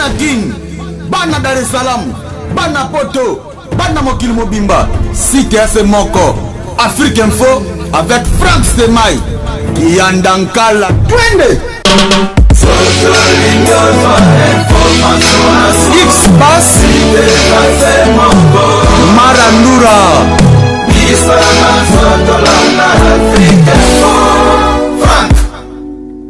bana King, bana Dar es Salaam, bana Poto, bana Mokili Mobimba, Site Ase Moko, Afrique Info avec Franck Stemai, Yandankala, Twende. X-Bass, Marandura, Franck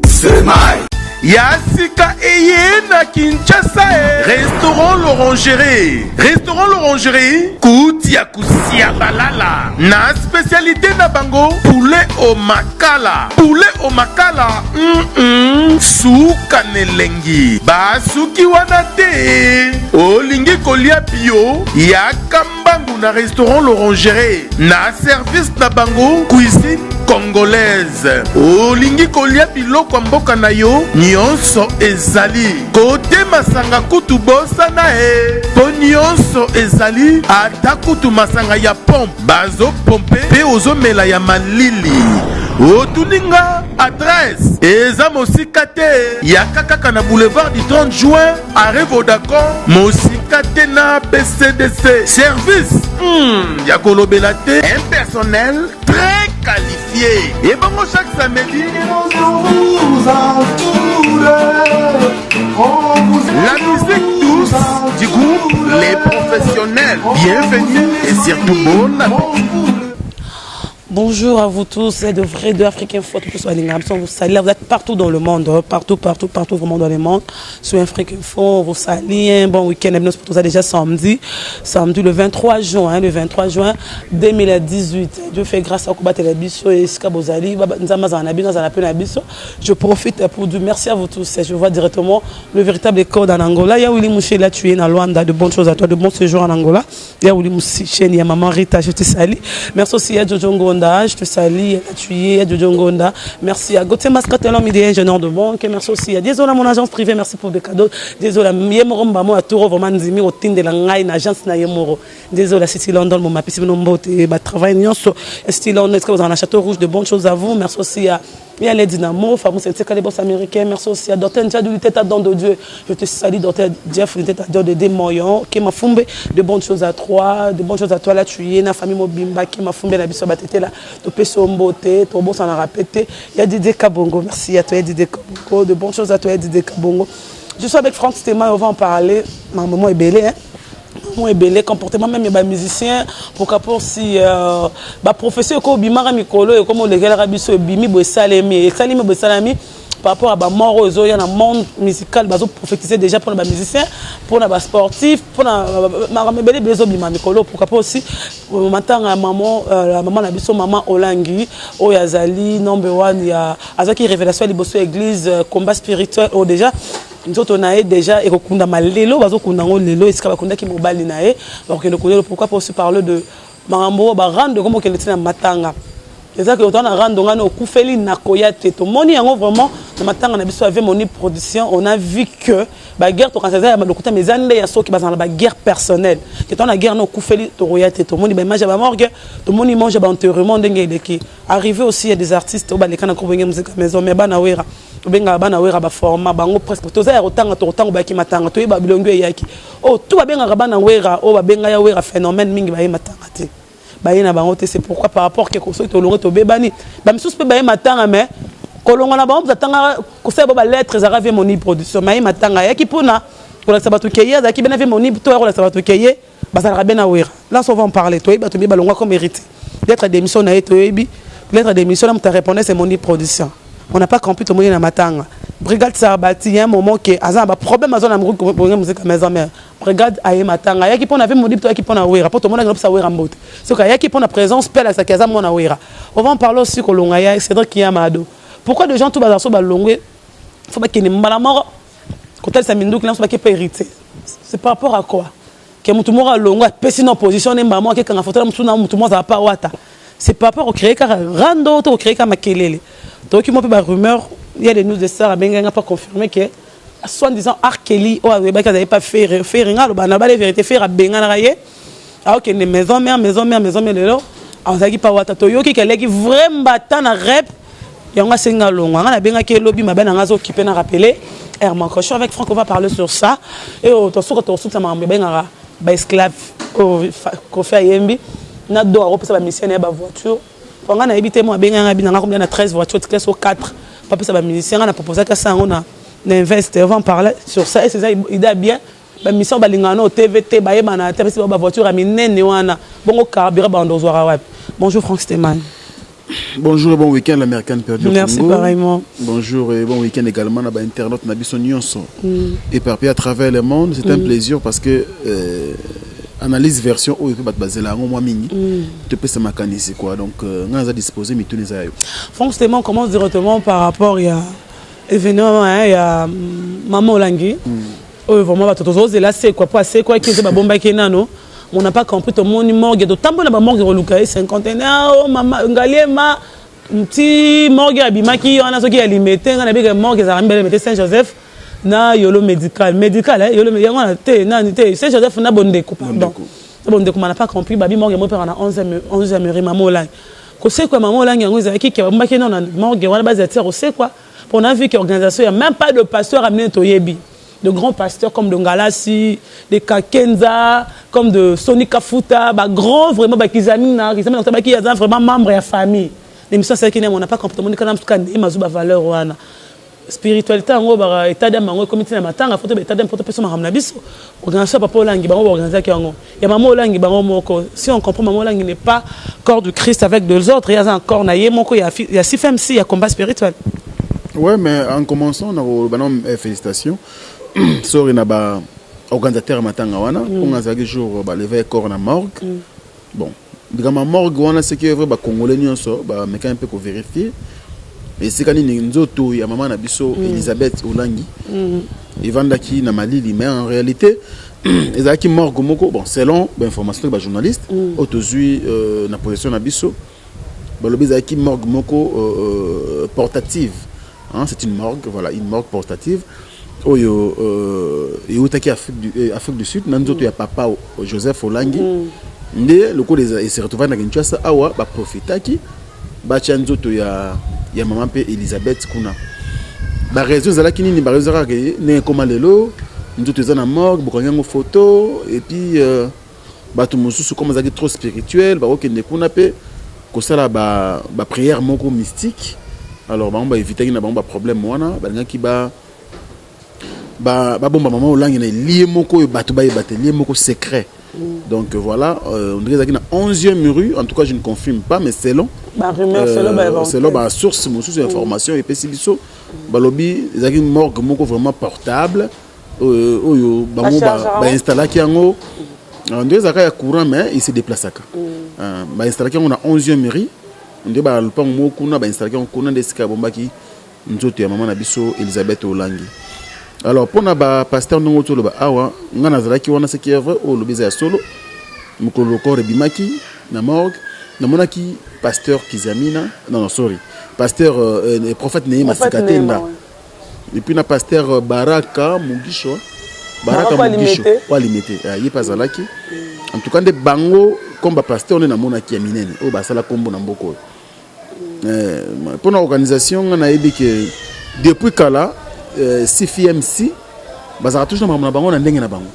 Stemai. Yassika Eye na Kinshasa, restaurant l'Orangerie. Restaurant l'Orangerie, Koutia Kusia Balala. Na spécialité na bango, poulet au makala. Poulet au makala, Souka Nelengi. Basuki wanate. Olingi kolia bio, Yakambangu na restaurant l'Orangerie. Na service na bango, cuisine congolaise. Olingi kolia biloko mboka na yo nyonso ezali kote masanga kutu bosana po nyonso ezali ata kutu masanga ya pompe bazo pompe pe ozomela ya malili otuninga adresse eza mosika te ya kaka na boulevard du 30 juin arrêt Vodacom mosika te na BCDC service ya kolobela te un personnel très qualifié et bon chaque samedi la musique douce du groupe Les Professionnels. Bienvenue et surtout bon appétit. Bonjour à vous tous, c'est de vrai de Afrique Info, vous saluez, vous êtes partout dans le monde, partout vraiment dans le monde, sur Afrique Info, vous saluez, bon week-end, pour tout ça déjà samedi le 23 juin 2018, Dieu fait grâce à Kuba Télébiso et Skabozali, je profite pour dire merci à vous tous, je vois directement le véritable code en Angola, il y a Willy Mouché là, tu es dans Luanda, de bonnes choses à toi, de bons séjours en Angola, il y a Willy Mouché, il y a Maman Rita, je te salue, merci aussi à Jojo Ngonda, je te salue, à Tuye, à Jojo Ngonda, merci à Gauthier Mascatelom, il est ingénieur de banque, merci aussi à désolé à mon agence privée, merci pour des cadeaux, désolé à Yemoro Mbamo, à Touro, vraiment Nzimi, au Tinde, la Ngai, une agence na Yemoro, désolé à City London, mon mapis, mon mbote, travail, nyonso, City London, est-ce que vous avez un château rouge, de bonnes choses à vous, merci aussi à il y a les dynamos, fameux syndicat les boss américains, merci aussi à Dr. Ndiadou, l'unité à don de Dieu, je te salue, Dr. Jeff, l'unité à don de Demoyon, qui m'a fumé de bonnes choses à toi, là, tu es, la famille Mobimba, qui m'a fumé la biso batete là, tu peux somboter, ton boss en a répété, il y a Didier Kabongo, merci à toi, Didier Kabongo, de bonnes choses à toi, Didier Kabongo. Je suis avec Franck Stemai, on va en parler, ma maman est belle, hein. Moi belé comportement même les musiciens pour qu'après si professeur ko bimara mikolo et comme les gars rabiso bimi bo salemi par rapport à ba mort aux il y a un monde musical bazo prophétiser déjà pour les musiciens pour les sportifs pour ma belé bezo bima mikolo pour qu'après aussi matanga maman la maman na biso maman Olangi o yazali number 1 ya azaki révélation liboso église combat spirituel au déjà nous on a déjà et kokunda malelo bazo kunda ngolelo esika bakunda ki mobali nae donc le connaît pourquoi pour se parler de marambo ba rendre comme qu'elle était na matanga c'est ça que on a rendre ngano kufeli na koyate to moni yango vraiment na matanga na biso avec moni production on a vu que ba guerre to quand ça ya malokota mezande ya soki bazana ba guerre personnelle que ton la guerre no kufeli to koyate to moni ba image ba morgue to moni mange ba enterrement ndenge eleki arrivé aussi il y a des artistes au ba lekana ko benga musique maison mais bana wera benga bana wera ba format bango presque toza ya rotanga to rotanga ba ki matanga to ba bilongo yaki oh tout ba benga bana wera o ba benga ya wera phénomène mingi ba matanga te ba yena bango te c'est pourquoi par rapport quelque chose to longo to bebani ba misusu pe ba matanga mais kolongo na bango zatanga ko se ba lettres arabe moni production ma matanga yaki pona ko la sabatu keye za ki benave moni to ko la sabatu keye ba za bena wera là on va en parler to ba to ba longo comme mérité lettre d'émission na to ebi lettre d'émission là me répondre c'est moni production. On n'a pas compris tout le monde dans matanga. Brigade Sarbati, il y a un moment que azan ba problème azan amru ko musique maison mais brigade aye matanga ya ki pona ve modi to ya ki pona wera pour tout le monde ngapsa wera mbote. So ka ya ki pona présence pela sa kaza mona wera. On va en parler aussi ko longa ya Cédric Kiyamado. Pourquoi des gens tout bazaso ba longwe faut pas qu'il ne mbala mort quand elle s'amindou que là faut pas qu'il peut hériter. C'est par rapport à quoi? Que mutu mora longwa pesi na position ne mbama ke kanga photo mutu na mutu mo za pa wata. C'est par rapport au créer car rando to créer car makelele. Donc il m'a fait des rumeurs, il y a des news de ça, mais il n'a pas confirmé que soi-disant Arkeli ou Abeba n'avait pas fait rien, le banaba les vérités faire à Benganaye. Ah ok, les maisons mère là. On s'agit pas wata toyo qui est vraiment battant à rep. Il y a un singa long, on a bien que lobby ma ben en azo qui peut nous rappeler. Herman Cochon. Avec Franck, on va parler sur ça. Et au Tosso, tu as un esclave qu'on fait à Yembi. On a deux euros pour sa mission et la voiture. On a évité moi, on a 13 voitures, classe au 4. Pas ça, musicien, on a proposé que ça, on a investi. On va en parler sur ça. Et c'est ça, il est bien. La mission balingano TVT baebana tebesi ba voiture a minene wana bongo carburant bandozwara wapi. Bonjour Franck Stéman. Bonjour et bon week-end l'American perdu. Merci Congo. Pareillement. Bonjour et bon week-end également à internaute Nabiso Nyonso. Éparpillé à travers le monde, c'est un plaisir parce que analyse version où il peut baser là moi mini. Tu peux se mécaniser quoi. Donc on a disposé mais tous les aïeux. Franck Stéman commence directement par rapport il y a événement il y a Maman Olangi. Vraiment, là, c'est quoi, c'est quoi, qui est bomba qui nano. On n'a pas compris tout le monde morgue. De tant de morgue de Lucas, 50 ans, oh maman, Ngaliema, petit morgue abimaki, on a ce qui est limité, on a bien morgue, ça ramène le Saint-Joseph, na yolo médical, yolo médical, Saint-Joseph na bonde coup, pardon. Bonde coup, on n'a pas compris, babi morgue, mon père en a 11 mairie, maman Olang. C'est quoi, maman Olang, on a qui est bomba qui non, morgue, on a basé à terre, c'est quoi. On a vu qu'il y a organisation, il n'y a même pas de pasteur amené au Yebi. De grands pasteurs comme de Ngalassi, de Kakenza, comme de Sonika Futa, grands vraiment qui examinent qui sont vraiment membres de la famille. L'émission c'est qu'on n'a pas compris on a mazuba valeur wana. Spiritualité en gros état d'âme en comité na matanga photo état d'âme photo personne ramna biso. Organisation papa Olangi bango organiser qui en il y a maman Olangi bango moko. Si on comprend maman Olangi n'est pas corps du Christ avec deux autres, il y a un corps naïe moko il y a 6 femmes il y a combat spirituel. Ouais mais en commençant on a félicitations. Sori na ba organisateur matanga wana on a zaki jour ba lever corps na morgue bon digama morgue wana c'est que ba congolais nyonso ba meka un peu ko vérifier et c'est quand ni nzoto ya maman na biso Elisabeth Olangi evandaki na Malili mais en réalité ezaki morgue moko bon selon information ba journaliste autozui na position na biso ba lobi ezaki morgue moko portative hein c'est une morgue voilà une morgue portative oyo eutaki Afrique du Sud nanzoto ya papa Joseph Olangi nde loko les se retrouver na Kinshasa awa ba profitaki ba chanzoto ya maman pe Elisabeth kuna ba réseau zalaki nini ba réseau rake ne koma lelo nzoto za na morgue bokanyango photo et puis ba to mususu comme zaki trop spirituel ba okende kuna pe ko sala ba prière moko mystique alors ba éviter na ba problème wana ba ngaki ba bomba maman Olangi na lié moko bato ba yebate lié moko secret donc voilà on dirait que na 11e rue en tout cas je ne confirme pas mais selon ba rumeur selon ba source sous information et pesibiso ba lobby ezaki morgue moko vraiment portable oyo ba installer ki yango on dirait zaka ya courant mais il se déplace aka ba installer ki yango na 11e rue on dirait ba lopang moko na ba installer ki yango kuna desika bombaki nzoto ya maman na biso Elisabeth Olangi. Alors pour na ba pasteur ndongo to loba awa ngana zalaki wana ce qui est vrai au lobiza ya solo mukolo corps bimaki na morgue na monaki pasteur Kizamina non sorry pasteur prophète Nehema Sikatenda et puis na pasteur Baraka Mugisho wa limité yi pas zalaki en tout cas de bango comme ba pasteur on na monaki ya minene o ba sala kombo na mboko pour na organisation ngana yebi que depuis kala CFMC bazara toujours na bango na ndenge na bango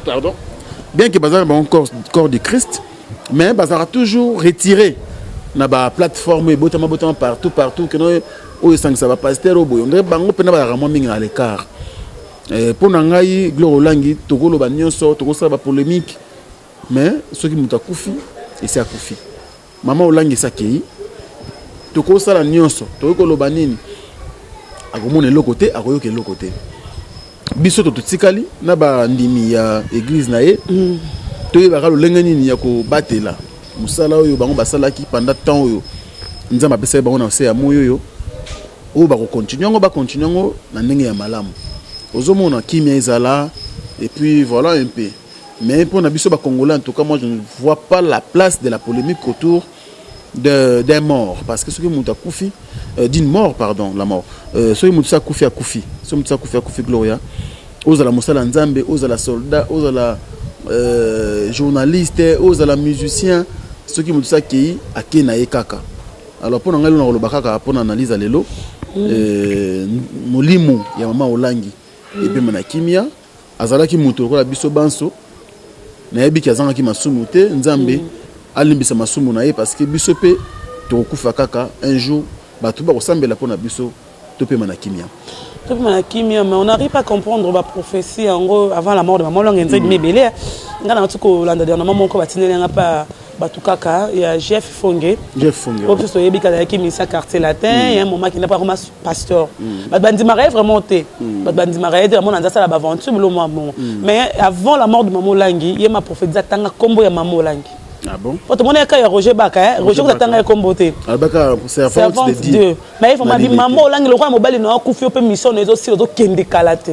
pardon bien que bazara bango corps du Christ mais bazara toujours retiré na ba plateforme botama partout que no o sangisa ba pasteur oboyo ndre bango pena bazara mo mingi à l'écart pour na ngai Gloire Olangi tokolo ba nyonso tokosala ba polémique mais ceux qui mutakufi et c'est akufi maman Olangi sakei tokosala nyonso tokolo ba nini akomona le côté akoyoke le côté biso to tsikali na ba ndimi ya église na ye to ye ba lolenge nini ya ko batela musala oyo bango basalaki pendant temps oyo nzamba pesa bango na se ya moyo yo o ba ko continuer ngo na ndenge ya malamu ozomona kimia ezala et puis voilà un peu mais pour na biso ba congolais en tout cas moi je ne vois pas la place de la polémique autour d'un mort parce que ce que Mouta Koufi d'une mort pardon la mort ce que Mouta Koufi a Koufi ce Mouta Koufi a Koufi Gloria aux la Moussala Nzambe aux la soldat aux la journaliste aux la musicien ce qui Mouta Kei a Kenae Kaka alors pour nous le bakaka pour analyse à l'élo molimo ya mama Olangi et puis mana kimia azalaki muto ko la biso banso na yebi ki azanga ki masumu te nzambe alimbisa masumu na ye parce que biso pe to kufa kaka un jour batu ba kosambela pona biso to pe mana kimia. Mais on n'arrive pas à comprendre la prophétie en gros avant la mort de maman Olangi nzai mebele ngana tuko landa dernièrement mon ko batinele nga pa batukaka il y a Jeff Fonge au plus to yebi kala ki misa quartier latin il y a un moment qui n'a pas vraiment pasteur bandi marais vraiment té bandi marais de mon nza sala ba aventure lo moi bon mais avant la mort de maman Olangi il y a ma prophétie tanga kombo ya maman Olangi. Ah bon? Quand on est à Roger Baka, Roger Baka est comme beauté. Servante de Dieu. Mais il faut dire maman Olangi le roi mobile n'a pas fait mission les aussi aux kende kalate.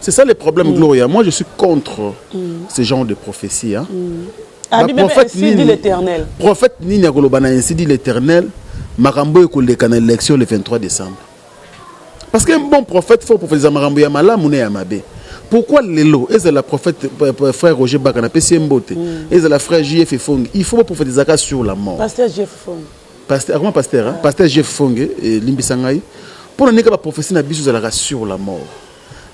C'est ça le problème Gloria. Moi je suis contre ce genre de prophétie hein. Prophète ainsi dit l'Éternel. Prophète Nini Agolobana ainsi dit l'Éternel. Marambo est collé à l'élection le 23 décembre. Parce qu'un bon prophète faut prophétiser Marambo Yamala Mouné Yamabe. Pourquoi Lelo, est la prophète frère Roger Baka na PC Mbote, est la frère JF Fong, il faut prophétiser sur la mort. Pasteur JF Fong. Pasteur, comment pasteur hein? Pasteur JF Fong et Limbisangai. Pour ne pas prophétiser na biso sur la mort.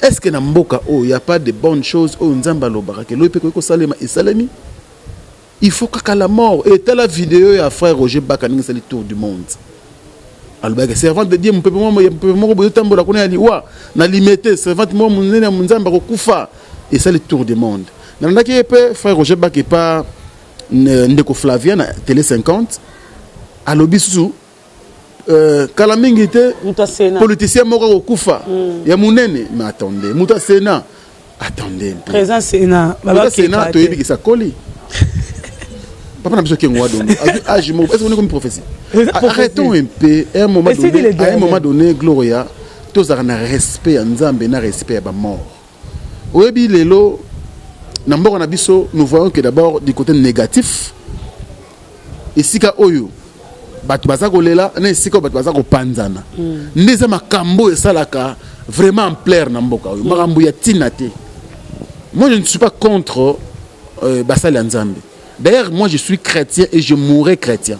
Est-ce que na mboka il y a pas de bonnes choses au nzamba lobaka que loipe ko salema et salami? Il faut qu'à la mort et telle la vidéo à frère Roger Baka ninga sali tour du monde. Albert servante de Dieu mon peuple moi boyo tambola kona ali wa na limité servante moi mon nene mon nzamba ko kufa et ça le tour du monde. Na ki pe frère Roger Baka pas ndeko Flavien na télé 50 à lobisu kala mingi te politicien moko ko kufa ya munene mais attendez muta Sénat attendez présent Sénat baba Sénat to yebi ki sa koli. Papa n'a besoin qu'il y ait un est-ce qu'on est comme prophétie? Arrêtons un peu. À un moment donné, Gloria, tous ont un respect, un respect à la mort. Au début, nous voyons que d'abord, du côté négatif, ici, Oyo, vraiment en plaire. Moi, je ne suis pas contre Basali Nzambe. D'ailleurs, moi je suis chrétien et je mourrai chrétien.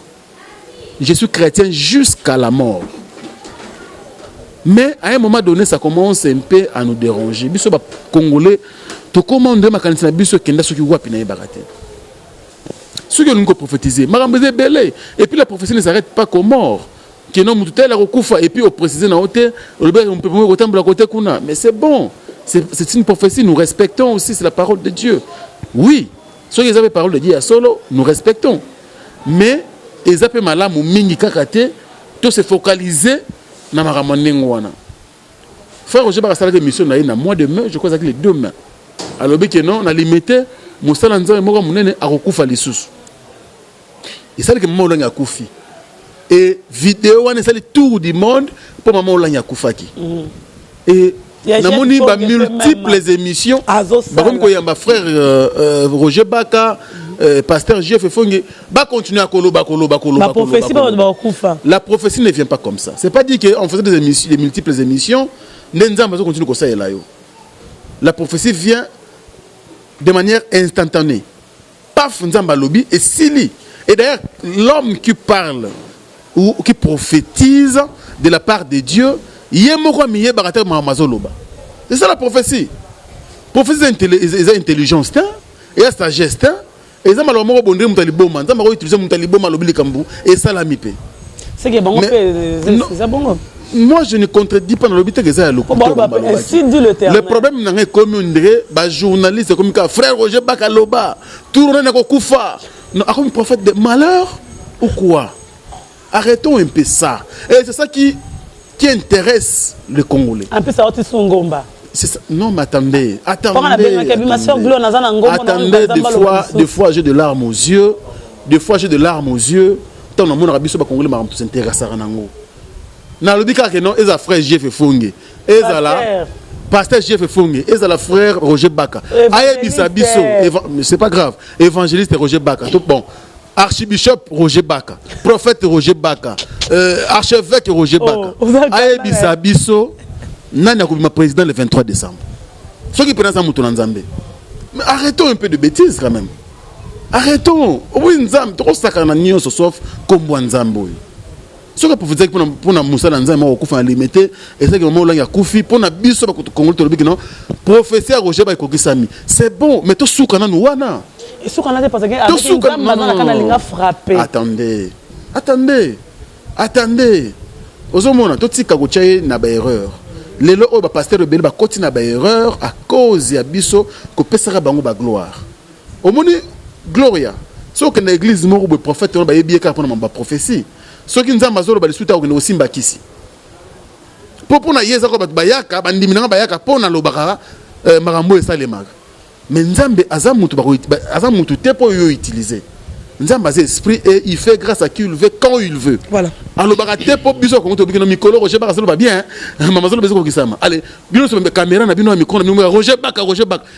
Je suis chrétien jusqu'à la mort. Mais à un moment donné, ça commence un peu à nous déranger. Biso ba Congolais, to comment de ma kanisa biso kenda soki wapi na yebakate. Ce que nous avons prophétisé, marambeze belé. Et puis la prophétie ne s'arrête pas qu'aux morts. Qui non mututel la recouffa et puis au préciser na hauteur, on peut pouvoir autant la côté kuna. Mais c'est bon. C'est une prophétie, nous respectons aussi, c'est la parole de Dieu. Oui. Ceux qui avaient parole de Dieu à solo, nous respectons. Mais, ils appellent malam ou mingi kakate, tout se focaliser dans ma ramanengwana. Frère Roger Baka salade mission na ina mois de mai, je crois avec les 2 mains. Alors que non, on a limité musala nzambe moko munene akokufa lisusu. Et ça que maman Olangi akufi. Et vidéo on est allé tour du monde pour maman Olangi akufaki. Et namoni ba multiples émissions comme ko yamba frère Roger Baka pasteur Jeff Fonge ba continuer à koloba la prophétie ne vient pas comme ça. C'est pas dit que on faisait des émissions, des multiples émissions nzamba zo continue comme ça là yo. La prophétie vient de manière instantanée. Paf nzamba lobi et sili. Et d'ailleurs l'homme qui parle ou qui prophétise de la part de Dieu, c'est ça la prophétie. Prophétie c'est intelligence et la sagesse et ça malheureusement bondé mutaliboma ça m'a utilisé mutaliboma lobili kambu et ça la mipe. C'est que bon c'est bon. Moi je ne contredis pas dans l'obité que ça le problème n'a comme un journaliste comme frère Roger Baka loba tourner na kokufa comme prophète de malheur ou quoi? Arrêtons un peu ça. Et c'est ça qui intéresse le Congolais. Un peu ça aussi son gomba. C'est ça. Non mais attendez. Attendez, des fois j'ai de larmes aux yeux. Des fois j'ai de larmes aux yeux. Tant dans mon arabiso ba Congolais m'a s'intéresse à nango. Na lobi ka que non, eza frère Jeff Fonge. Eza la pasteur Jeff Fonge, eza la frère Roger Baka. Ayebisa biso, mais c'est pas grave. Évangéliste Roger Baka. Tout bon. Archibishop Roger Baka, prophète Roger Baka, archevêque Roger Baka. Ayebisa biso nani akobima président le 23 décembre. Ceux qui prennent ça mutu nzambe. Mais arrêtons un peu de bêtises quand même. Arrêtons. Oui nzambe, trop sakana nyonso sauf kombo nzambe. Ce que vous dire pour Moussa Nzambe au Koufa limité et c'est que moment là il y a Koufi pour na biso ba Congo to bikino professeur Roger ba kokisami c'est bon mais to soukana no wana et soukana parce que avec une dame na kana linga frapper attendez ozomona to tika ko tchaye na ba erreur lelo o ba pasteur bele ba koti na ba erreur à cause ya biso ko pesaka bango ba gloire omoni gloria so que na église mo bo prophète on ba yebi ka pour na ba prophétie ce qui nous a mazolo ba lisuta ko aussi mbakisi pour na yeza ko bayaka bandimi na bayaka pour na lobaka marambo esalemaka mais nzambe azamutu azamutu te pour yo utiliser nzambe az esprit et il fait grâce à qui il veut quand il veut voilà alors bagate po biso ko to bikino mikolo Roger Baka solo ba bien mama solo beso ko kisama allez bino so caméra na bino na micro na Roger Baka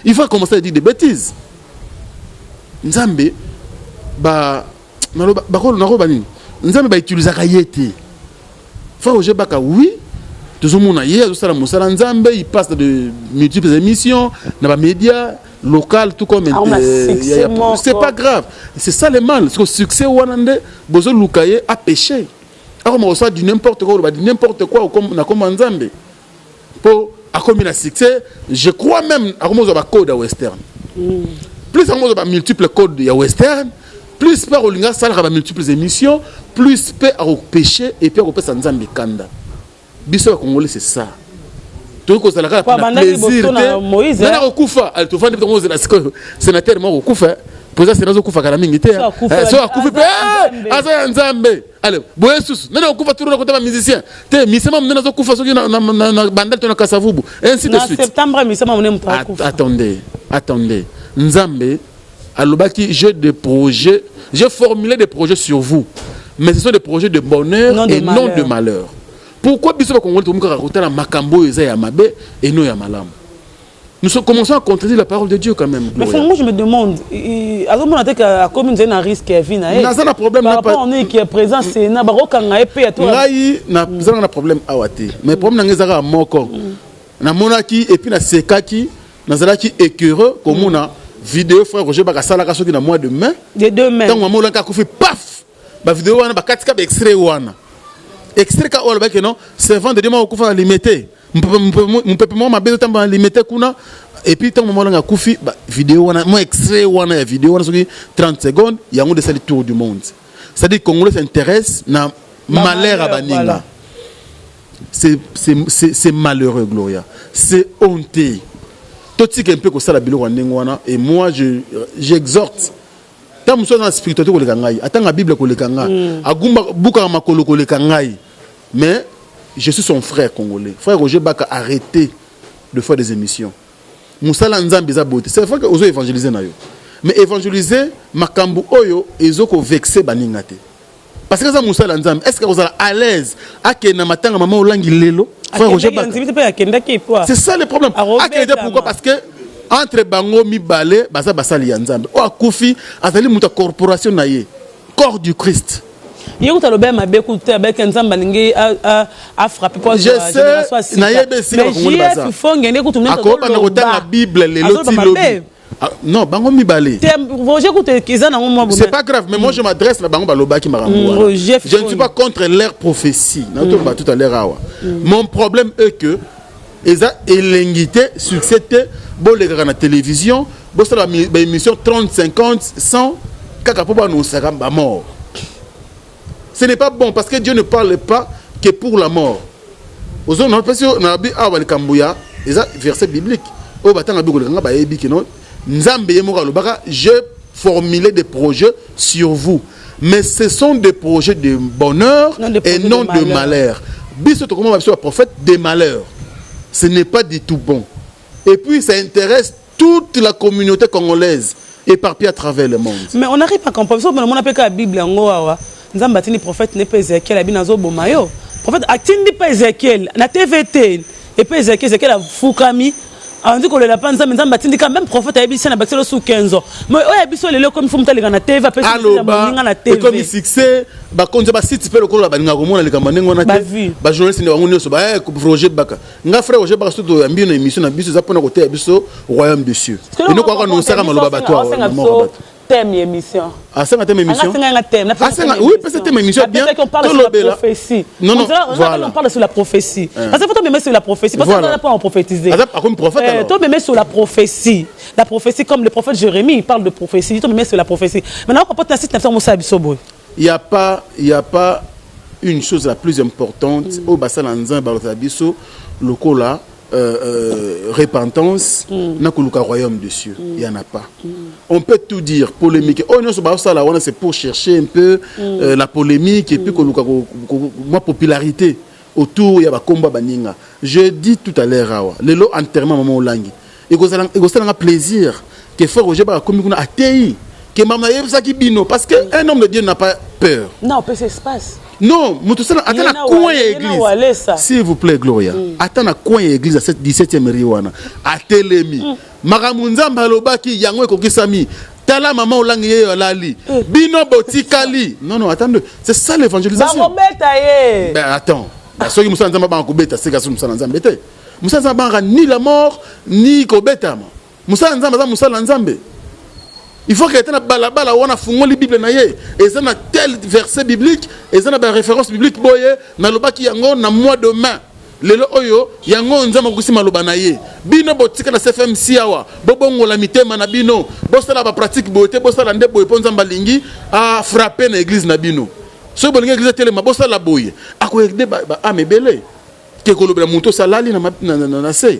il va commencer à dire des bêtises nzambe ba ko na ko ba nini nzambe ba utiliser kayete frère Roger Baka oui tout le monde a hier ça la musala nzambe il passe de multiples émissions dans les médias local tout comme c'est pas grave c'est ça le mal parce que succès wanande bozo lukaye a péché alors on reçoit du n'importe quoi comme na comme nzambe pour a comme un succès je crois même à comme on code à western plus on a multiples codes ya western plus par olinga sala ba multiples émissions plus peut au péché et puis au péché nzambe kanda biso congolais c'est ça tout ko sala ka plaisir Moïse na okufa altofandi to Moïse na siko sénateur mo okufa poza sénateur okufa kala mingi te so akufa pe asa nzambe allez boyesus na okufa turu na kotama musicien te misema mna zo kufa soki na bandal to na Kasavubu ainsi de suite septembre misema mna mta okufa attendez nzambe alobaki j'ai formulé des projets sur vous mais ce sont des projets de bonheur et non de malheur. Pourquoi biso ba Congolais tomuka rakota na makambo eza ya mabe et non ya malamu? Nous commençons à contredire la parole de Dieu quand même. Mais moi je me demande alors mon attaque à comme une risque Kevin na na problème par rapport on est qui est présent c'est na baroka nga epé à toi. Ngai na problème awate. Mais problème ngezaka moko. Na monaki et puis na sekaki na zalaki écœureux comme on a vidéo frère Roger Baka sala ka soki na mois de mai. De demain. Tant maman ka kufi paf. Ba vidéo wana ba katika ba extrait wana. Extrait ka ola ba que non c'est vendredi mo kufa limité. Mpepemo mabezo tamba limité kuna et puis tant moment nga kufi ba vidéo wana mo extrait wana ya vidéo wana soki 30 secondes ya ngo de le tour du monde. C'est-à-dire Congolais s'intéresse na malheur à baninga. C'est malheureux Gloria. C'est honteux. Tout ce qui est un peu comme ça la bilo wana et moi j'exhorte tant que dans la spiritualité ko lekangai attends la Bible ko lekanga agumba buka makolo ko lekangai mais je suis son frère congolais frère Roger Baka arrêtez de faire des émissions musala nzambe za beauté c'est vrai que ozo évangéliser na yo mais évangéliser makambu oyo ezoko vexer baningate parce que ça musala nzambe est-ce que vous êtes à l'aise à na matanga maman olangi lelo frère Roger Baka c'est ça le problème pourquoi parce que entre bango mibale baza basali ya nzambe o akufi azali muta corporation na ye corps du Christ yeko taloba mabeku te avec nzambe lingi a frappé pour génération si na yebesi ko ngoni baza fonge ndeko tumneta akoba na kota na Bible lelo ti lobi non bango mibale c'est pas grave mais moi je m'adresse na bango baloba ki marambo je ne suis pas contre leur prophétie na to ba tout à l'heure awa mon problème est que eza elengité succès bon les gars na télévision bon ça la émission 30 50 100 kaka po ba no sakamba mort ce n'est pas bon parce que Dieu ne parle pas que pour la mort ozo na parce que na bi awa le kambuya eza verset biblique o batanga bi ko le ngaba yebi ki non nzambe yemoka lobaka j'ai formulé des projets sur vous mais ce sont des projets de bonheur et non de malheur biso to comment va prophète des malheurs. Ce n'est pas du tout bon. Et puis, ça intéresse toute la communauté congolaise, éparpillée à travers le monde. Mais on n'arrive pas à comprendre. On appelle la Bible en Nzambatini prophète n'est pas Ézéchiel, Abinazo Bomayo. Prophète Atindi pas Ézéchiel, na TVT. Et puis Ézéchiel a Fukami. On dit que le lapin Nzambatini quand même prophète a Abissé na Baxelo sous 15 ans. Mais Abissé le comme Fumta na TV, après na TV. Comme succès, ba konza ba site pe lokolo ba ninga komona le kamanengo na te. Ba journaliste ne wangu nyoso ba Roger Baka. Nga frère Roger Baka studio ya mbino émission na biso za pona côté ya biso royaume de cieux. Et nous quoi nous saka maloba bato. thème émission. Ah, c'est un thème émission. Oui, c'est un thème émission. Bien qu'on parle sur la prophétie. Non, non, voilà. On parle sur la prophétie. Parce que faut me mettre sur la prophétie. Parce qu'on n'a pas en prophétiser. Comme prophète. Toi, me mettre sur la prophétie. La prophétie, comme le prophète Jérémie, il parle de prophétie. Toi, me mettre sur la prophétie. Maintenant, on peut pas t'inciter à faire Moussa Abisobo. Il n'y a pas une chose la plus importante au bassin Lanzan, Balotabiso, le cola. Repentance n'a que le royaume des cieux. Il n'y en a pas. On peut tout dire, polémique. Oh non, c'est pour chercher un peu la polémique et puis la popularité autour il y a combat baninga. Je dis tout à l'heure, le lot enterrement maman Olangi. Et que ça a plaisir que frère Roger ba comme a TI que maman ça qui bino parce que un homme de Dieu n'a pas peur. Non, peut s'espace. Non, attends la coin église. S'il vous plaît, Gloria. Attends la coin église à cette 17e riwana. À Telemi. Maramunza Mbalobaki Yango Kokisami. Tala maman Olangi Lali. Bino Botikali. Non, attendez. C'est ça l'évangélisation. Ben attends. Ceux qui Moussa Nzamba Bankobeta, c'est que Moussa Nzamba était. Moussa Nzamba ni la mort, ni Kobeta. Moussa Nzamba Moussa Nzambe. Il faut que tu aies la Bible et ça a tel verset biblique et ça a une référence biblique boye na lobaki yango na mois de mai lelo oyo yango nzama kusi maloba na ye bino botika na CFM siawa bobongo la mitema na bino bosala ba pratique bote bosala nde boye ponza mbalingi a frapper na église na bino so bolinga église telema bosala boye akoyede ba amebele ke kolobela muto salali na se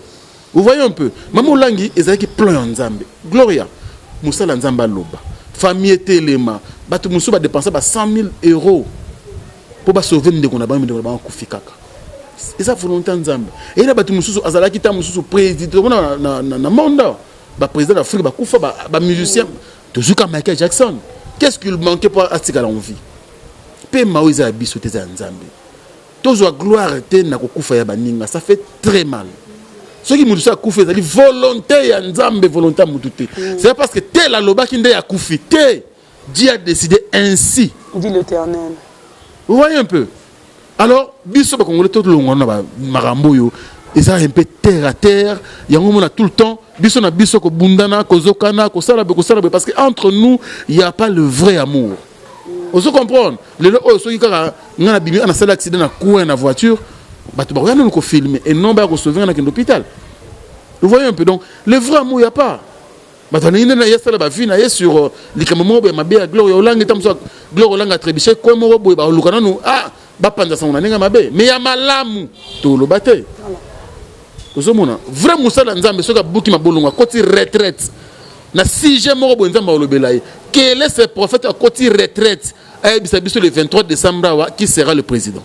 vous voyez un peu maman langi ezaki plan nzambe Gloria Moussa Nzamba Loba. Famille Téléma. Batu Moussa va dépenser 100 000 € pour sauver les gens qui ont fait caca. Et ça, volonté Nzamba. Et là, Batu Moussa Azala qui est président dans le monde. Le président d'Afrique, le musicien. Toujours comme Michael Jackson. Qu'est-ce qu'il manquait pour attirer l'envie? Pe Maouiza Abisso Teza Nzambe. Toujours gloire était na kokufa ya baninga. Ça fait très mal. Ceux qui m'ont dit ça, c'est volonté à Nzambe, volonté à Moutouté. C'est parce que tel la loba qui a koufi, Dieu a décidé ainsi. Dit l'Éternel. Vous voyez un peu. Alors, biso ba Congolais tout le long on a maramboyo, et ça un peu terre à terre. Il y a un moment tout le temps. Biso na biso ko bundana, ko zokana, ko sarabe, parce que entre nous, il n'y a pas le vrai amour. Vous comprenez? Les gens ceux qui ont un accident na coin na voiture. Nous filmer et non pas sauver dans l'hôpital. Vous voyez un peu donc le vrai amour il y a pas. Il y a ça la vie na sur les camomos be mabe Gloria Olangi tamso Gloria Olanga trebiche ko mo boy ba lukana no ba panza sa unanenga mabe mais ya malamu to lo bate. Ozomona vrai musala nzambe soka buki mabolonga koti retraite na 6e mo bo nzamba olobelaye quel est ce prophète à koti retraite ay bisabiso le 23 décembre qui sera le président.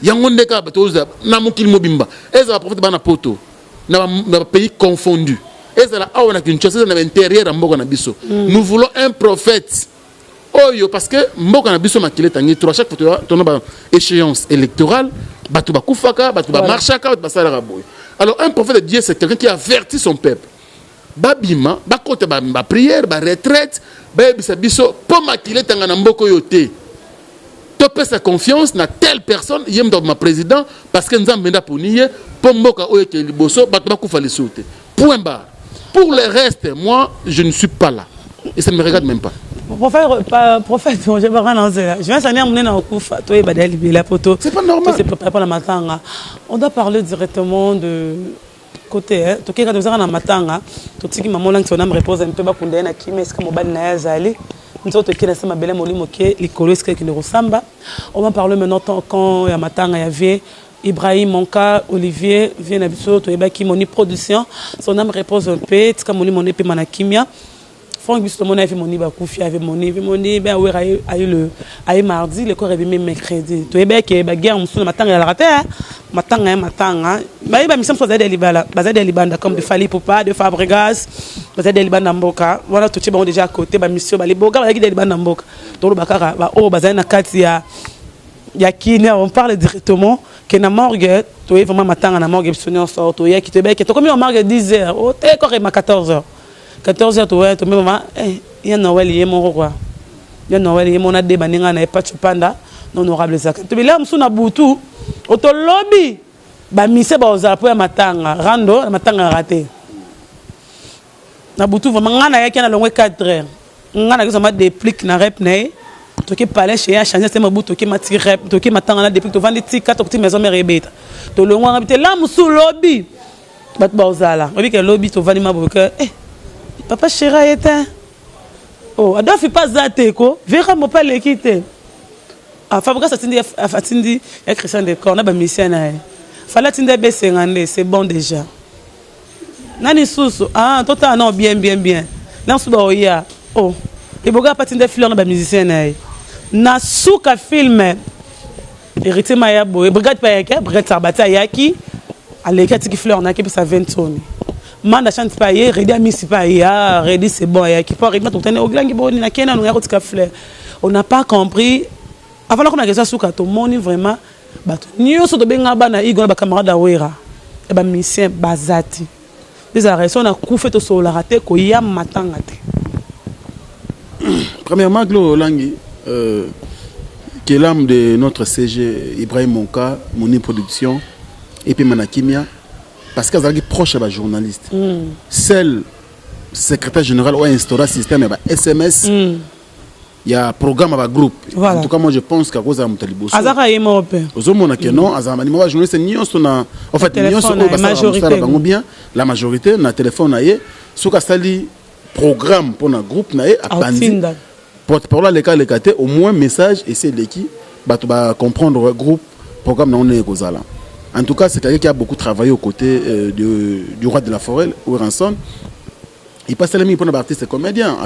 Yangonde ka batoza na mokili mobimba ezala prophète bana poto na pays confondu ezala awana Kinshasa na intérieur mboka na biso nous voulons un prophète oyo parce que mboka na biso makile tangi trois chaque fois ton ba échéance électorale batu ba kufaka batu ba marchaka batu ba sala boy. Alors un prophète de Dieu c'est quelqu'un qui avertit son peuple babima ba kote ba prière ba retraite ba bisa biso po makile tanga na mboko yote. Topé sa confiance na telle personne, yem dans ma président, parce que nous avons pour nier, pour mboka oye ke liboso, batba kufa le sauter. Point barre. Pour le reste, moi, je ne suis pas là. Et ça ne me regarde même pas. Prophète, je vais pas lancer là. Je vais s'en aller dans kufa, toi et badali la photo. C'est pas normal. C'est pas la matanga. On doit parler directement de côté hein. Toké quand nous avons na matanga, tout ce qui maman langue son âme repose un peu ba kundé na kimi est-ce que mobile na yazali. On va parler maintenant quand il y a matin, il y avait Ibrahim, Monka, Olivier, vient à Bissot, il y a Moni Production. Son âme repose un peu, c'est comme Moni Épée Manakimia. Franck Bissot, mon avis, Moni Bakoufi, avait Moni, ben, oui, aïe mardi, le corps est même mercredi. Tu es bien que la guerre, on matin, il y a la raté, matin, bah, il va me sembler des libans, basé des libans, comme de Fali Popa, de Fabregas, basé des libans d'Amboka. Voilà, tout est déjà à côté, bah, monsieur, bah, les bogas, il y a des libans d'Amboka. Tout le bakara, bah, oh, basé na Katia. Il y a qui, on parle directement, que na morgue, tu es vraiment matin, na morgue, on sort, tu es qui te bec, tu comme on morgue 10h, oh, tu es correct, 14h. 14h, tu es, tu es, il y a Noël, il y a mon roi. Il y a Noël, il y a mon adé, baninga, na pas chupanda, honorable Zaka. Tu es là, on a boutou, au to lobby, bah, mise, bah, aux appuis à matanga, rando, matanga raté. Na boutou, vraiment, on a 4 heures. nga na kezama déplique na rep na ye toki palais chez changer c'est mabuto toki mati rep toki matanga na déplique to vandi tika to ti maison mère ebeta to longwa ngabite la musu lobby bat ba ozala obi ke lobby to vandi mabuka papa chéra était oh adofi pas zate ko vera mo pas l'équité Fabrice Atindi et Christian Decor, on a une mission. Fallait atteindre B50, c'est bon déjà. Nani Soussou, ah, tout à non, bien. Nan Souba Oya, oh, les bogas pas atteindre fleurs, on a musicien. Na souka film, hérité Maya Boy, brigade Payaka, brigade Sarbata Yaki, à l'écart qui fleur, on a qui ça 20 tonnes. Manda chante paye, Redi a mis si paye, Redi c'est bon, Yaki, pas Redi, tout est au gland qui bonne, na Kena, on a route fleur. On n'a pas compris. Avant qu'on a ça souka to moni vraiment bato nyoso to benga bana igona ba camarade awera e ba mission bazati des arrêts on a kufe to so la raté ko ya matanga te. Premièrement Glo Langi qui est l'âme de notre CG Ibrahim Monka Moni Production et puis Manakimia parce qu'elle est proche de journaliste. Celle secrétaire général a instauré un système SMS. Il y a un programme avec groupe. Voilà. En tout cas, moi je pense qu'à cause de Moutalibo. Azara est mort. Ozomona que non, Azara mani moi journaliste ni on a en fait ni on majorité bien la majorité na téléphone naie soka sali programme pour un groupe naie à pandi. Porte-parole les cas au moins message et c'est l'équipe ba tu vas comprendre groupe programme na on est kozala. En tout cas, c'est quelqu'un qui a beaucoup travaillé aux côtés du roi de la forêt Ouranson. Il passe à l'ami pour un artiste comédien.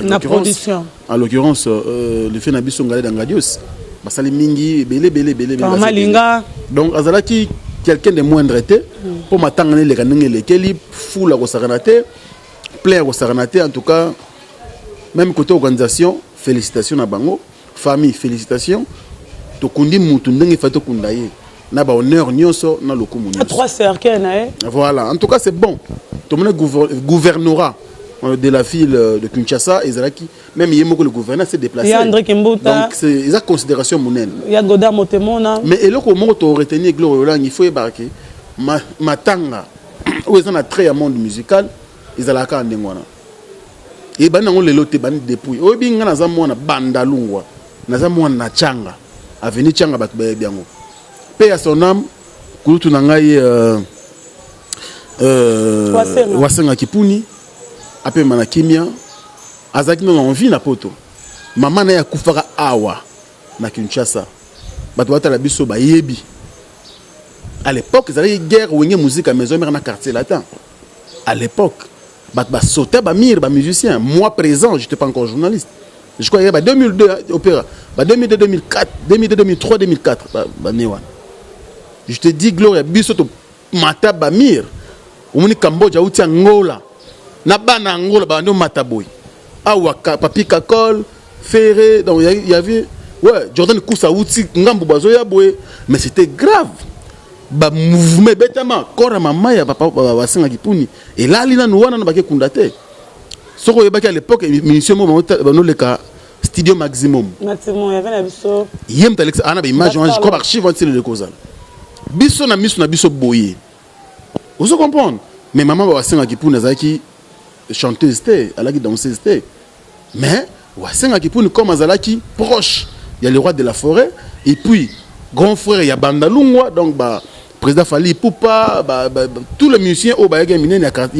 En l'occurrence, le fait Nabiso Ngale d'Angadios. Basali Mingi, Belé. Donc, Azalaki, quelqu'un de moins traité, pour m'attendre les canons et les kelly, fou la Rosaranate, plein Rosaranate, en tout cas, même côté organisation, félicitations à Bango, famille, félicitations. Tokundi Moutoundeng et Fato Kundaye. N'a pas honneur, Nyoso, n'a le commun. Trois cercles, voilà, en tout cas, c'est bon. Tout le monde gouvernera. De la ville de Kinshasa, même Yemoko le gouverneur s'est déplacé. Donc c'est une considération monnaie. Il y a Godard Motemona. Mais et là comment tu retenir Gloire il faut ébarquer. Matanga où ils ont un très monde musical, ils ont la carte d'engwana. Et ben on les lote ban depuis. Oh bien na zamu na bandalungwa. Na zamu na changa. Avenue changa batbe biango. Paix à son âme, kulutu nangai Wasenga Kipuni. Après Manakimia, Azaki n'a envie na poto. Maman na ya kufaka awa na Kinshasa. Batouata la biso ba yebi. À l'époque, ils avaient guerre ou une musique à maison dans quartier latin. À l'époque, bat sauter ba mire ba musicien. Moi présent, j'étais pas encore journaliste. Je crois qu'il y a 2002 opéra, 2002 2004, 2002 2003 2004 ba newan. Je te dis Gloria biso to mata ba mire. Au Cambodge a outi Angola. Na bana Angola bando mataboy awa papi kakol ferré donc il y avait ouais Jordan Koussa outi ngambo bazo ya boy mais c'était grave ba mouvement betama kora mama ya papa Wasenga Kipuni et là lina nouana na baké kundate soko yebaki à l'époque mission mo bano le cas studio maximum il y avait la biso yem Alex ana ba image je crois archive on le causal biso na biso boyer vous comprenez mais maman Wasenga Kipuni azaki chanteuse elle a danseuse mais Wasenga Kipuni comme azalaki proche il y a le roi de la forêt et puis grand frère il y a Bandalungwa donc bah président Fali Poupa tous les musiciens au ba il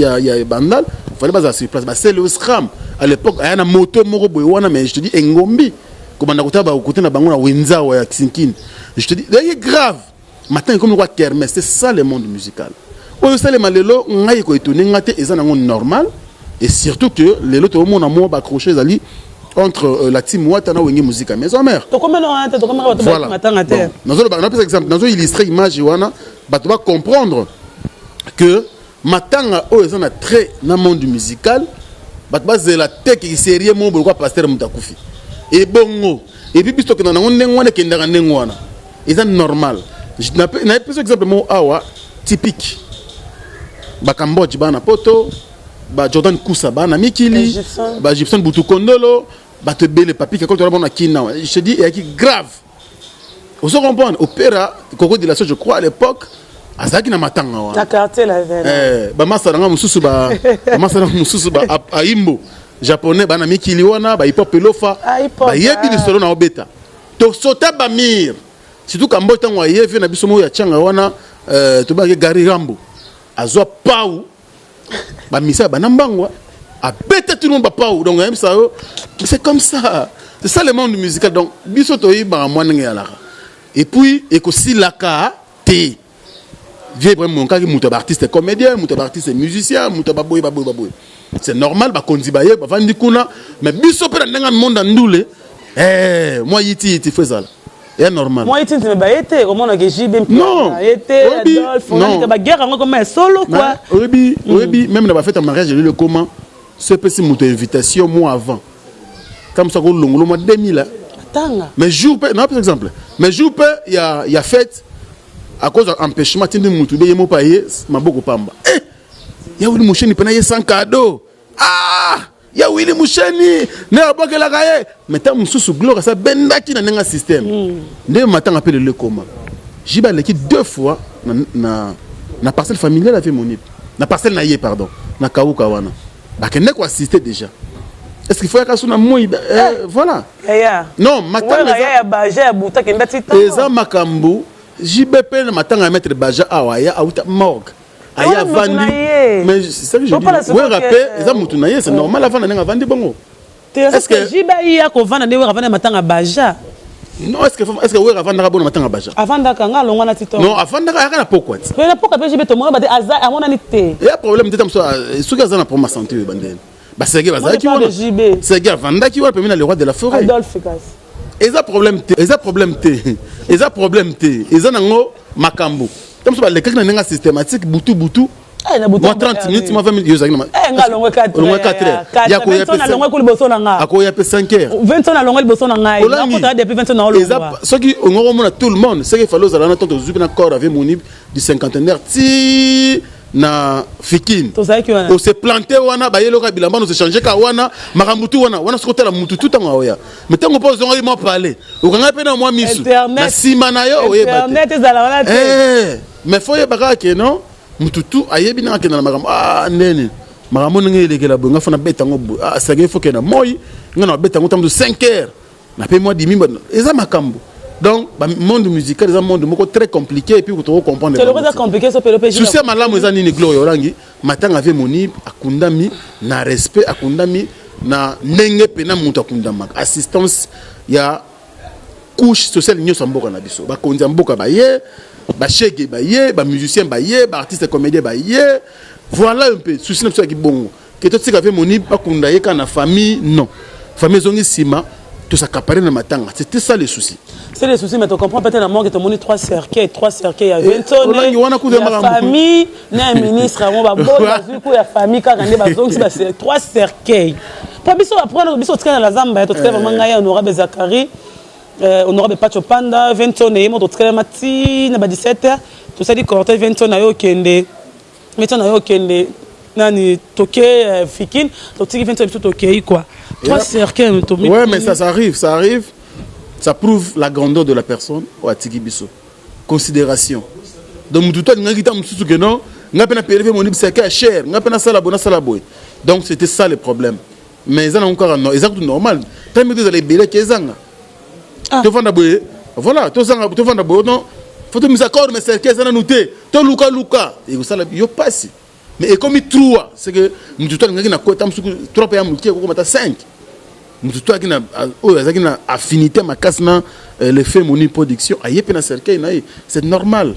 y a Bandal fallait pas sur place bah c'est le scram à l'époque il y a une moto moko boywana mais je te dis Engombi comme on a côté ba côté na bango na Wenza wa Kinkin je te dis c'est grave maintenant comme le roi Kermesse c'est ça le monde musical au salema lelo ngai ko étonné ngate ezana normal. Et surtout que les autres au monde ont accroché entre la team Ouattana et la musique à maison mère. Voilà. Dans exemple, dans illustrer l'image, tu vas comprendre que Matanga est un très dans le monde musical. C'est la tech qui est sérieux, mon beau pasteur Moutakufi. Et bongo. Et puis, puisque nous avons un c'est normal. Je n'ai pas exemple typique. Cambodge, Poto. Jordan Koussa, Mikili, Gibson Boutoukondolo, te belle papi qui est bon à Kina. Je te dis, il y a qui grave. Vous comprenez, opéra, Coco de la je crois à l'époque, à Zaki na Matanga. La quartier la veille. Masaranga Moussouba, Masaranga Moussouba, à Imbo. japonais bana mikili wana ba hip hop elofa ba yebi de solo na obeta to sota ba mir surtout kambo tango yevi na biso mo ya changa wana to ba gari rambo azwa pau ba misa ba nambangwa a beta tout le monde ba pau donc même ça c'est comme ça c'est ça le monde musical donc biso to yi ba mwana ngela et puis ekosi laka te vieux vraiment quand muto artiste comédien muto artiste musicien muto baboy c'est normal ba konzi ba ye ba vandi kuna mais biso pe na monde ndule moi yiti fait ça c'est normal moi yiti me ba été comment on a JB non été Adolphe on a ba guerre comme solo quoi obi même na ba fête en mariage le comment ce petit muto invitation mois avant comme ça ko longolo mois 2000 tanga mais jour non par exemple mais jour il y a fête à cause d'empêchement de mutu be yemo paye maboko pamba ya wili musheni pena ye sans cadeau ya wili musheni ne abokela kaye meta mususu gloire ça bendaki na nenga système nde matanga appelle le coma jiba leki 2 fois na parcelle familiale avec mon ip na parcelle na ye pardon na kauka wana bakende ko assister déjà est-ce qu'il faut que suna moi voilà non matanga ya baja buta kenda tita eza makambu JBP na matanga mettre baja awaya auta morgue aya vandi mais c'est ça que je dis ouais rappel eza mutunaye c'est normal avant na vandi bongo est-ce que JBI ya ko vanda ne we vanda matanga baja non est-ce que we vanda ka bona matanga baja avant daka nga longwa na tito non avant daka ya na pourquoi mais na pourquoi JB to mo ba de aza amona ni te ya problème tete mso suka za na pour ma santé bandene ba sege baza ki wona sege vanda ki wona pemina le roi de la forêt Adolphe Gas eza problème te eza nango makambo comme ça les quelqu'un nenga systématique butu moi 30 minutes moi 20 minutes yozaki na nga longwe 4 ya ko yape 5 heures 20 ans na longwe liboso na ngai na kota depuis 20 ans na longwe eza ce qui ngoro mona tout le monde c'est qu'il fallait aux alana tant zupi na corps avec mon du cinquantenaire ti na fikin on se planter wana ba yelo ka bilamba on se changer ka wana makambutu wana sokota la mutu tout en oya mais tant qu'on pose on moi parler o kanga pe na moi misu na sima na yo oyeba internet ezala wana te mais faut yeba que non mututu ayebi na kena makambo nene makambo nenge lekela bonga fana beta ngo sage faut que na moi ngana beta ngo tamdu 5 heures na pe moi 10 minutes eza makambo. Donc, le monde musical est un monde très compliqué et puis vous devez comprendre. C'est le compliqué, ça peut le pécher. Si c'est malade, vous avez une gloire, matin avec mon ib, akundami, na respect, akundami, na nenge pena muta kundama. Assistance, il y a couche sociale n'y a pas de nabiso. Ba kondia mboka ba ye, ba chege ba ye, ba musicien ba ye, ba artiste comédien ba ye. Voilà un peu. Souci n'est pas qui bon. Que tout ce qu'avait mon ib, akunda ye kana famille non. Famille zongi sima. Tout ça caparé le matin, c'était ça les soucis. C'est les soucis, mais tu comprends peut-être la mort que tu as monné 3 cercueils, il y a 20 tonnes, il y a famille, il y a un ministre, il y a famille, il y a 3 cercueils. Pour nous, après, nous sommes la Zamba, tu sais vraiment on aura des Zakari, on aura des Pacho Panda, 20 tonnes, on aura matin, 17h, tout ça dit qu'on a 20 tonnes, nani toqué fikin donc tu viens de toquer quoi 3 cercueils ouais mais ça arrive ça prouve la grandeur de la personne ou atiki biso considération donc tout toi ngaki ta mususu que non ngapa na pélever mon cercueil cher ngapa na sala boy donc c'était ça le problème mais ça encore non exact normal tant que vous allez belé kezanga to vanda boy voilà to vanda boy non faut te mise accord mais cercueil ça na noté to luka et ça yo passe. Mais comme il trouve, c'est que nous tous les gens qui ont 3 pays multipliés, comme 5. Nous tous les gens qui ont affinité ma casse na le fait mon production, aïe pena cercueil c'est normal.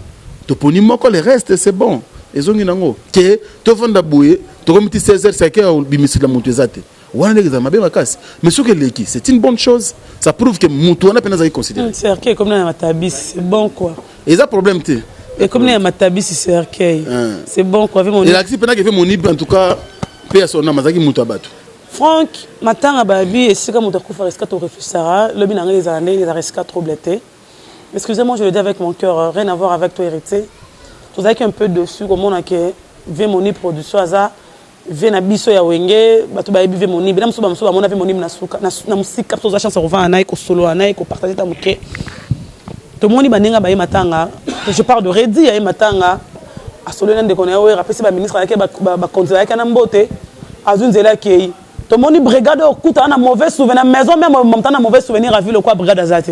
To poni moko le reste c'est bon. Ezongi nango que to vanda boué, to comme 16h cercueil au bimisi la montezate. Wana les amabe ma casse. Mais ce que l'équipe, c'est une bonne chose. Ça prouve que mutu wana pena za considérer. Cercueil comme na matabis, c'est bon quoi. Et ça problème té. Et comme il y a Matabi, c'est cercueil. C'est bon quoi. Et l'actif pendant qu'il fait mon ib en tout cas, paye à son âme, Mazaki Moutabatou. Franck, matin à Babi, et c'est comme Moutakou Farescat au refusara, le bin les années, il a resté trop blété. Excusez-moi, je le dis avec mon cœur, rien à voir avec toi, héritier. Tu as un peu dessus, comme on a que vu mon ib production, vu na biso ya wenge, batu babi vu mon ib, na msuba on a vu mon ib na souka, na musique, capte aux chance, on va en aïe, au solo en aïe, au partager ta mouké. Tout le monde baninga baye matanga je parle de Redi ya matanga a solo nande koné we rapesi ba ministre yake ba konzela yake na mbote azunzela kei Tout le monde brigade au coup, t'as un mauvais souvenir. Maison même, t'as un mauvais souvenir à ville quoi brigade azate.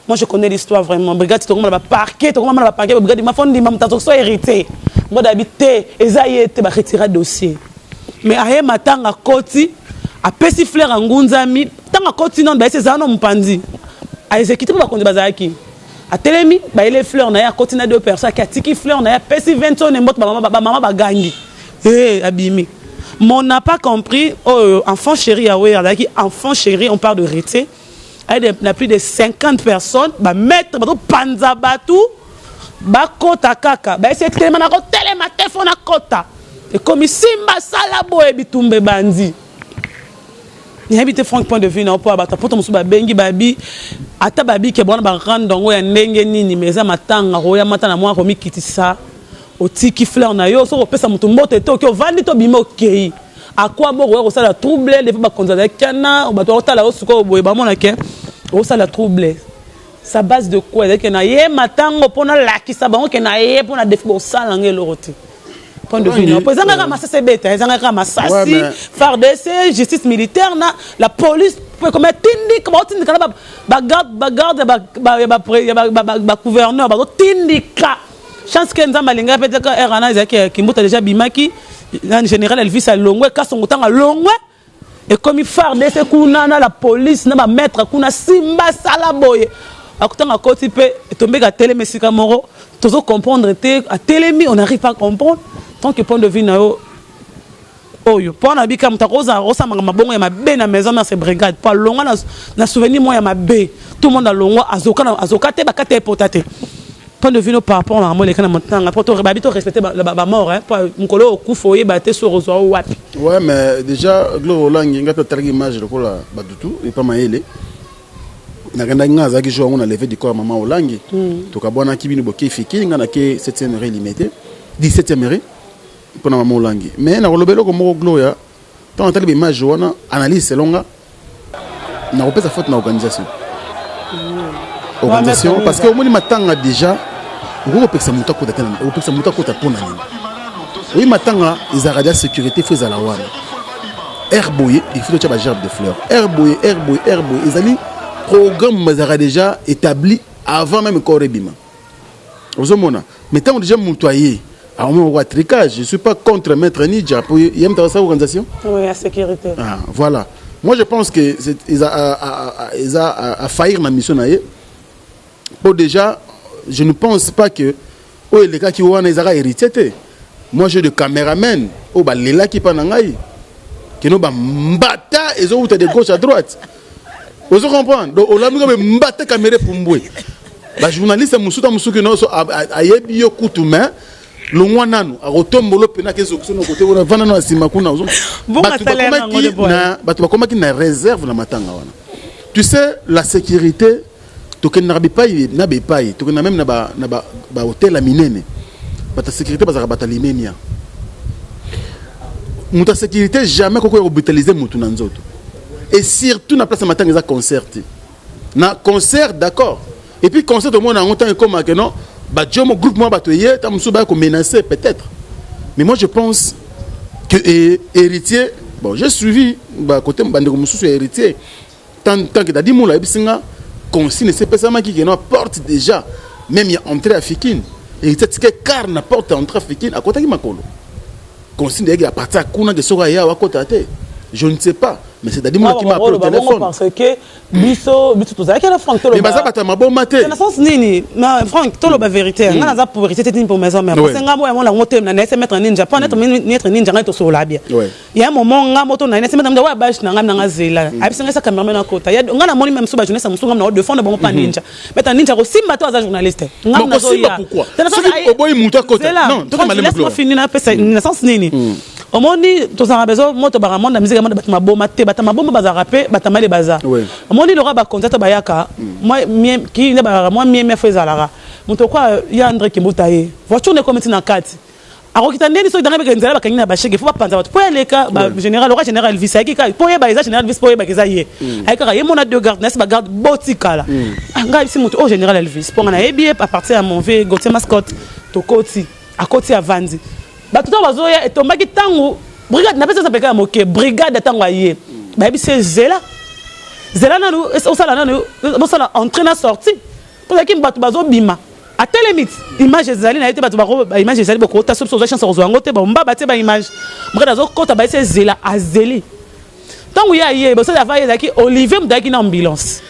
Moi je connais l'histoire vraiment. Brigade, tu te parquet, tu te parquet, brigade, ma fond dit, maman, t'as soit hérité. Moi d'habiter, Esaïe, tu vas retirer dossier. Mais à matin à côté, à petit fleur en gunzami, tant à côté non, bah c'est ça non mpandi. À exécuter pour conduire bazaki. À Télémi, bah les fleurs na ya côté na deux personnes qui a tiki fleurs na ya petit 20 tonnes mbot maman ba gangi. Abimi. Mais on n'a pas compris enfant chéri à ouais, enfant chéri, on parle de rété. Il y a plus de 50 personnes, bah mettre ba panza batu, ba kota kaka, bah c'est tellement na tellement téléphone na kota. Et comme simba salabo e bitumbe bandi. Il habite Franck point de vue na po abata poto musuba bengi babi ata babi ke bona ba randongo ya ndenge nini meza matanga roya matana mwa ko mikitisa otiki fleur na yo so ko pesa mutu mbote to ke vandi to bimo kei akwa bo ko sala trouble de ba konzala kana o bato otala osuko boye ba mona ke o sala trouble sa base de quoi que na ye matango pona lakisa bango ke na ye pona defi bo sala ngelo rote point de vue. Ils ont ramassé bêtes, ils ont ramassé FARDC, justice militaire, la police, comme Tindi, comme Tindi, bagarde, gouverneur, Tindika. Chance que nous avons malinga peut-être Erana qui monte déjà Bimaki, en général Elvis à Longwe, Kasson à Longwe, et comme il FARDC, Kunana, la police, n'a pas maître, Kuna Simba Salaboye. À côté, peut tomber à Télémi, Sikamoro, tous comprendre, à Télémi, on n'arrive pas à comprendre. Tant que point de vue na yo oyo pour na bika mutakoza rosa mabongo ya mabe na maison na ces brigades pas longa na souvenir moi ya mabe tout le monde a longa azoka te bakate potate point de vue no par rapport na mo le kana montanga pour to babito respecter ba mort hein pour mukolo okufoye baté sur rozo wapi. Ouais mais déjà Glo Olangi ngata targi image lokola badutu et pas maele na ganda ngaza ki jo on a levé du corps maman Olangi to ka bona ki bini boké fiki ngana ke 7e heure limité 17e heure pour la maman Olangi. Mais na kolobelo ko moko Gloria, tant tali image wana analyse selonga na repesa faute na organisation. Organisation parce que au moins matanga déjà on peksa muta ko datana, on peksa muta ko ta pona nini. Oui matanga ils arrêtent sécurité fait à la wana. Herboye, il faut que gerbe de fleurs. Herboye, ils allaient programme mazara déjà établi avant même Korebima. Vous avez mais tant déjà montoyer à un tricage, je ne suis pas contre Maître Nidja pour y avoir cette organisation. Oui, la sécurité. Ah, voilà. Moi, je pense qu'ils ont failli ma mission. Pour déjà, je ne pense pas que les gars qui ont hérité. Moi, j'ai des caméramans, les gars qui panangaï, qui n'ont pas mbata, ils ont de gauche à droite. Vous comprenez? Donc, on a mis mbata caméra pour mboué. Les journalistes, ils ont coutumé. Longwa nanu akotombolo pena kezo kusono kote wana vana na sima kuna uzo batu bakomaki na réserve na matanga wana. Tu sais la sécurité tokena bipai na bipai tokena même na ba hôtel à minene bata sécurité bazaka bata limemia muta sécurité jamais koko brutaliser mutu na nzoto et surtout na place matanga za concert na concert d'accord et puis concert au moins en temps comme que non bah mon groupe moi batoyer ta musuba ko menacer peut-être mais moi je pense que héritier bon j'ai suivi bah côté bandeko mususu héritier tant que dadi moula bisinga consigne c'est pas ça qui non porte déjà même il y a entrée africaine héritier que car na porte entrée africaine à côté qui makolo consigne il y a parti à kuna que sora ya wa côté je ne sais pas mais c'est dadi moula qui m'a appelé au téléphone parce que biso tout ça la Franck mais ça pas ma bon maté dans sens nini na Franck tolo ba vérité ngana za pour vérité c'est pour maison mère parce que ngamo ya mona ngote na ese mettre ninja pas être ninja ngato so la bien il y a un moment ngamo to na ese mettre wa bash na ngam na zela abisinga sa cameraman na kota ya ngana moni même so ba journaliste musu ngam na de fond bon pas ninja mettre ninja ko simba to za journaliste ngam na so ya pourquoi au boy muta kota non to malema laisse-moi finir na pesa na sens nini au moni to za besoin moto ba monde musique monde batma boma te batma boma baza rapper batma les bazar au moni le roi contact bayaka moi qui moi mieux faisait la moto quoi ya André Kimbutaye voiture ne commettre na 4 akokita ndeni so danga beka nzala bakanyina bashege faut pas panza bato pour les cas général le général Elvis ayiki ka pour ba général Elvis pour ba kezaye ayika ye mona deux garde nest ba garde botikala nga bisi moto au général Elvis pour na ebi à partir à mon vieux Gauthier mascotte to koti à koti à vandi bato to bazoya etombaki tangu brigade na pesa peka moke brigade tango aye ba c'est zela nanu au sala nanu au sala entrée na sortie pour que bato bazo bima à telle limite image ezali na été bato ba image ezali boko ta so chance rezo ngote ba mba te ba image brigade zo kota ba c'est zela azeli tango ya ye ba ça va yaki Olivier mudaki na ambulance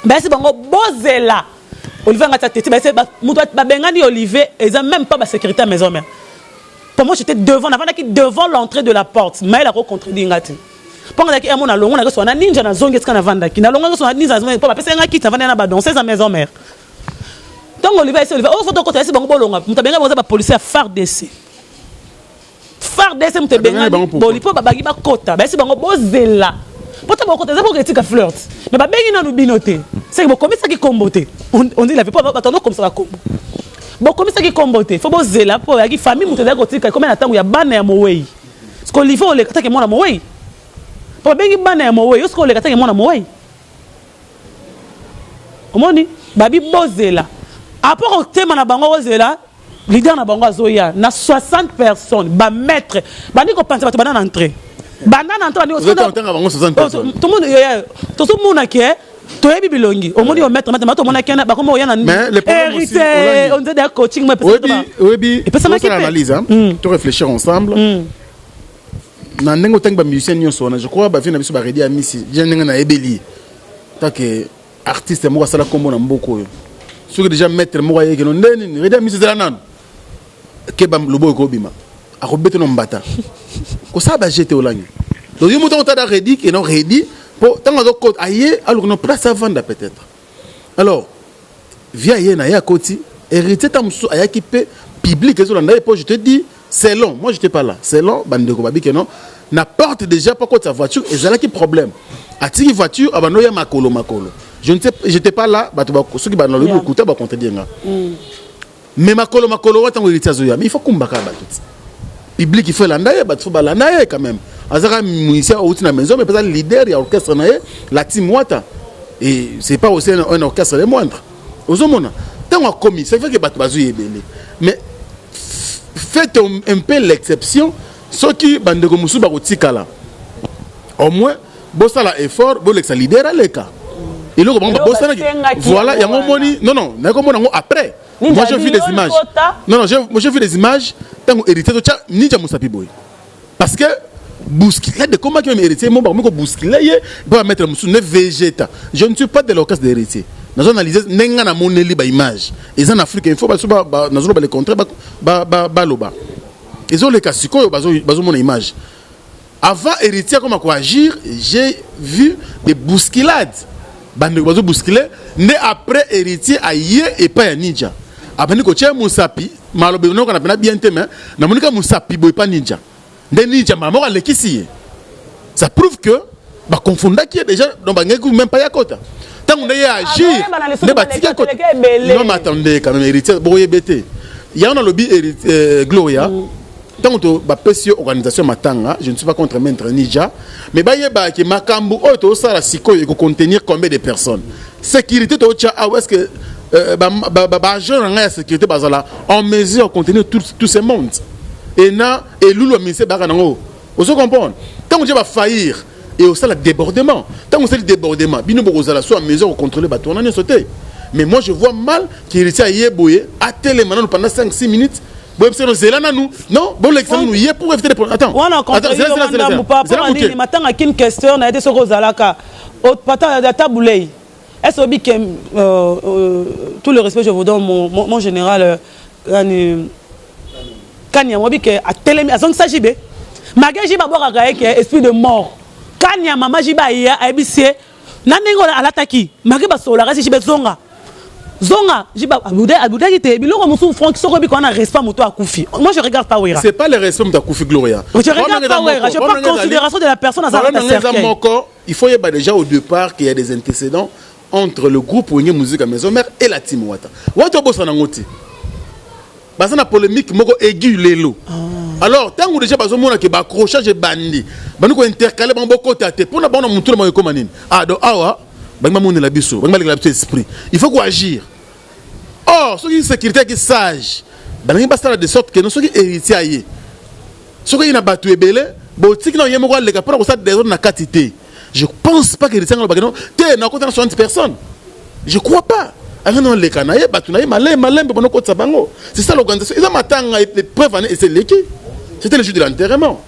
ba c'est bango bozela Olivier ngata tete ba c'est ba bengani Olivier eza même pas ba sécurité à maison mère. Pour moi, j'étais devant l'entrée de la porte. Mais elle a rencontré Dingati. Pour moi, on a longué, on a ninja na zongue qui na vanda qui na longué on a ninja zongue pour passer un kit avant na danser sa maison mère. Donc Olivier oh faut côté c'est bon bolonga. Mutabenga boza ba policier phare DC. Phare DC mutabenga bolipo ba bagi ba kota. Ba c'est bon bozela. Pota ba kota za pour critique flirt. Mais ba bengi na nous binoté. C'est que comme ça qui comboté. On dit la vie pas attendre comme ça la combo. Bon comme ça qui comboté faut bozela pour ya ki famille muteza kotika comme na tango ya bana ya mowei parce que Olivier ole katake mona mowei pour bengi bana ya mowei parce que ole katake mona mowei omoni babi bozela apport au thème na bango bozela leader na bango azoya na 60 personnes ba maître bani ko penser bato bana entrer ni vous êtes en train d'avoir 60 personnes tout le monde tout le monde qui est toyebi bilongi omoni o mettre mato mona kena ba comme oyana mais le problème aussi on dit des coaching mais oui et ça c'est l'analyse hein to réfléchir ensemble na ndengo tang ba musicien nyonso na je crois ba vina biso ba redi amisi jenga na ebeli ta que artiste mo sala kombo na mboko yo soki déjà mettre mo yeke no ndeni redi amisi zela nan ke ba lobo ko bima akobete no mbata ko sa ba jeter olangi donc yo muto ta da redi ke no redi pour tant que côté ailleurs alors nos place à vendre peut-être alors via yena ya koti hérité tamsu aya qui peut public sur la je te dis c'est long moi j'étais pas là c'est long bandeko babi que non n'apporte déjà pas côté sa voiture et ça là qui problème atiki voiture abano ya makolo je ne sais j'étais pas là bato ba ceux qui ba dans le kuta ba contredire nga mais makolo watango hérité azoya mais il faut kumbaka bato public il faut l'andaye bato ba l'andaye quand même azara musicien au na maison mais pas le leader il y a orchestre naé la team wata et c'est pas aussi un orchestre les moindres ozomona tant on commis c'est vrai que bato bazu yebele mais faites un peu l'exception ceux qui bande ko musu ba kotikala au moins bossa la effort bo lexa leader aleka et le bon bossa voilà il y a un moni non na ko mona après moi j'ai vu des images non j'ai vu des images tant hérité de ninja musapi boy parce que bousculer de comment qui même héritier mon barbe bousculer va mettre sous ne végéta je ne suis pas de l'orchestre d'héritier nous analyser nenga na moneli ba image et en Afrique il faut ba nous ba les contrats ba loba ils ont les cas siko bazo mon image avant héritier comment quoi agir j'ai vu des bousculades bande bazo bousculer né après héritier aïe et pas ninja abani ko tia musapi malobe no kana bien te mais na monika musapi boy pas ninja ça prouve que bah confondant qui est déjà donc même pas yakota tant on est agir ne batika non mais attendez quand même héritier boye bête il y a un lobby Gloria tant on ba pesio organisation matanga je ne suis pas contre maître Ninja mais ba yeba ki makambu o to sala siko e contenir combien de personnes sécurité to cha ah est-ce que agent en sécurité bazala en mesure contenir tout ce monde et na et l'oulo ministère baranango vous comprenez tant on va faillir et au ça le débordement tant on sait le débordement bino bozala soit en mesure de contrôler bateau on a sauté mais moi je vois mal qu'il était à yeboye à télé maintenant pendant 5-6 minutes bon c'est zelana nous non bon l'examen nous y est pour éviter les problèmes attends on a compris on matin à une question na été sur Rozalaka au pata de taboulay est-ce que tout le respect je vous donne mon général Kanya mobi que à télé à son sajibe magaji ba boka ka ke esprit de mort Kanya mama jiba ya abisie nanengo à l'attaque magi ba sola kasi jibe zonga jiba abuda qui te biloko musu franc soko bi ko na respect moto akufi moi je regarde pas Wera c'est pas le respect moto akufi Gloria je regarde pas Wera je prends considération de la personne à sa cercle il faut y déjà au départ qu'il y a des antécédents entre le groupe Wenge Musique à Maison Mère et la team Wata bossa na ngoti basa na polémique moko aigu lelo alors tant que déjà bazo mona ke ba accrochage bandi bani ko intercaler ba mboko tate pour na bona mutu na ko manini ah do awa ba ngama mona la biso ba ngama la biso esprit il faut quoi agir oh ceux qui sécurité qui sage ba ngi basta de sorte que no ceux qui héritier aye Ce qu'il y a battu et belé, bon, si qu'il y a les gars, pour ça, des autres n'a quantité. Je pense pas que les gens n'ont pas 60 personnes. Je crois pas. Les Canaïs, c'est ça l'organisation. Ils ont matin les preuves et c'est l'équipe. C'était le jour de l'enterrement.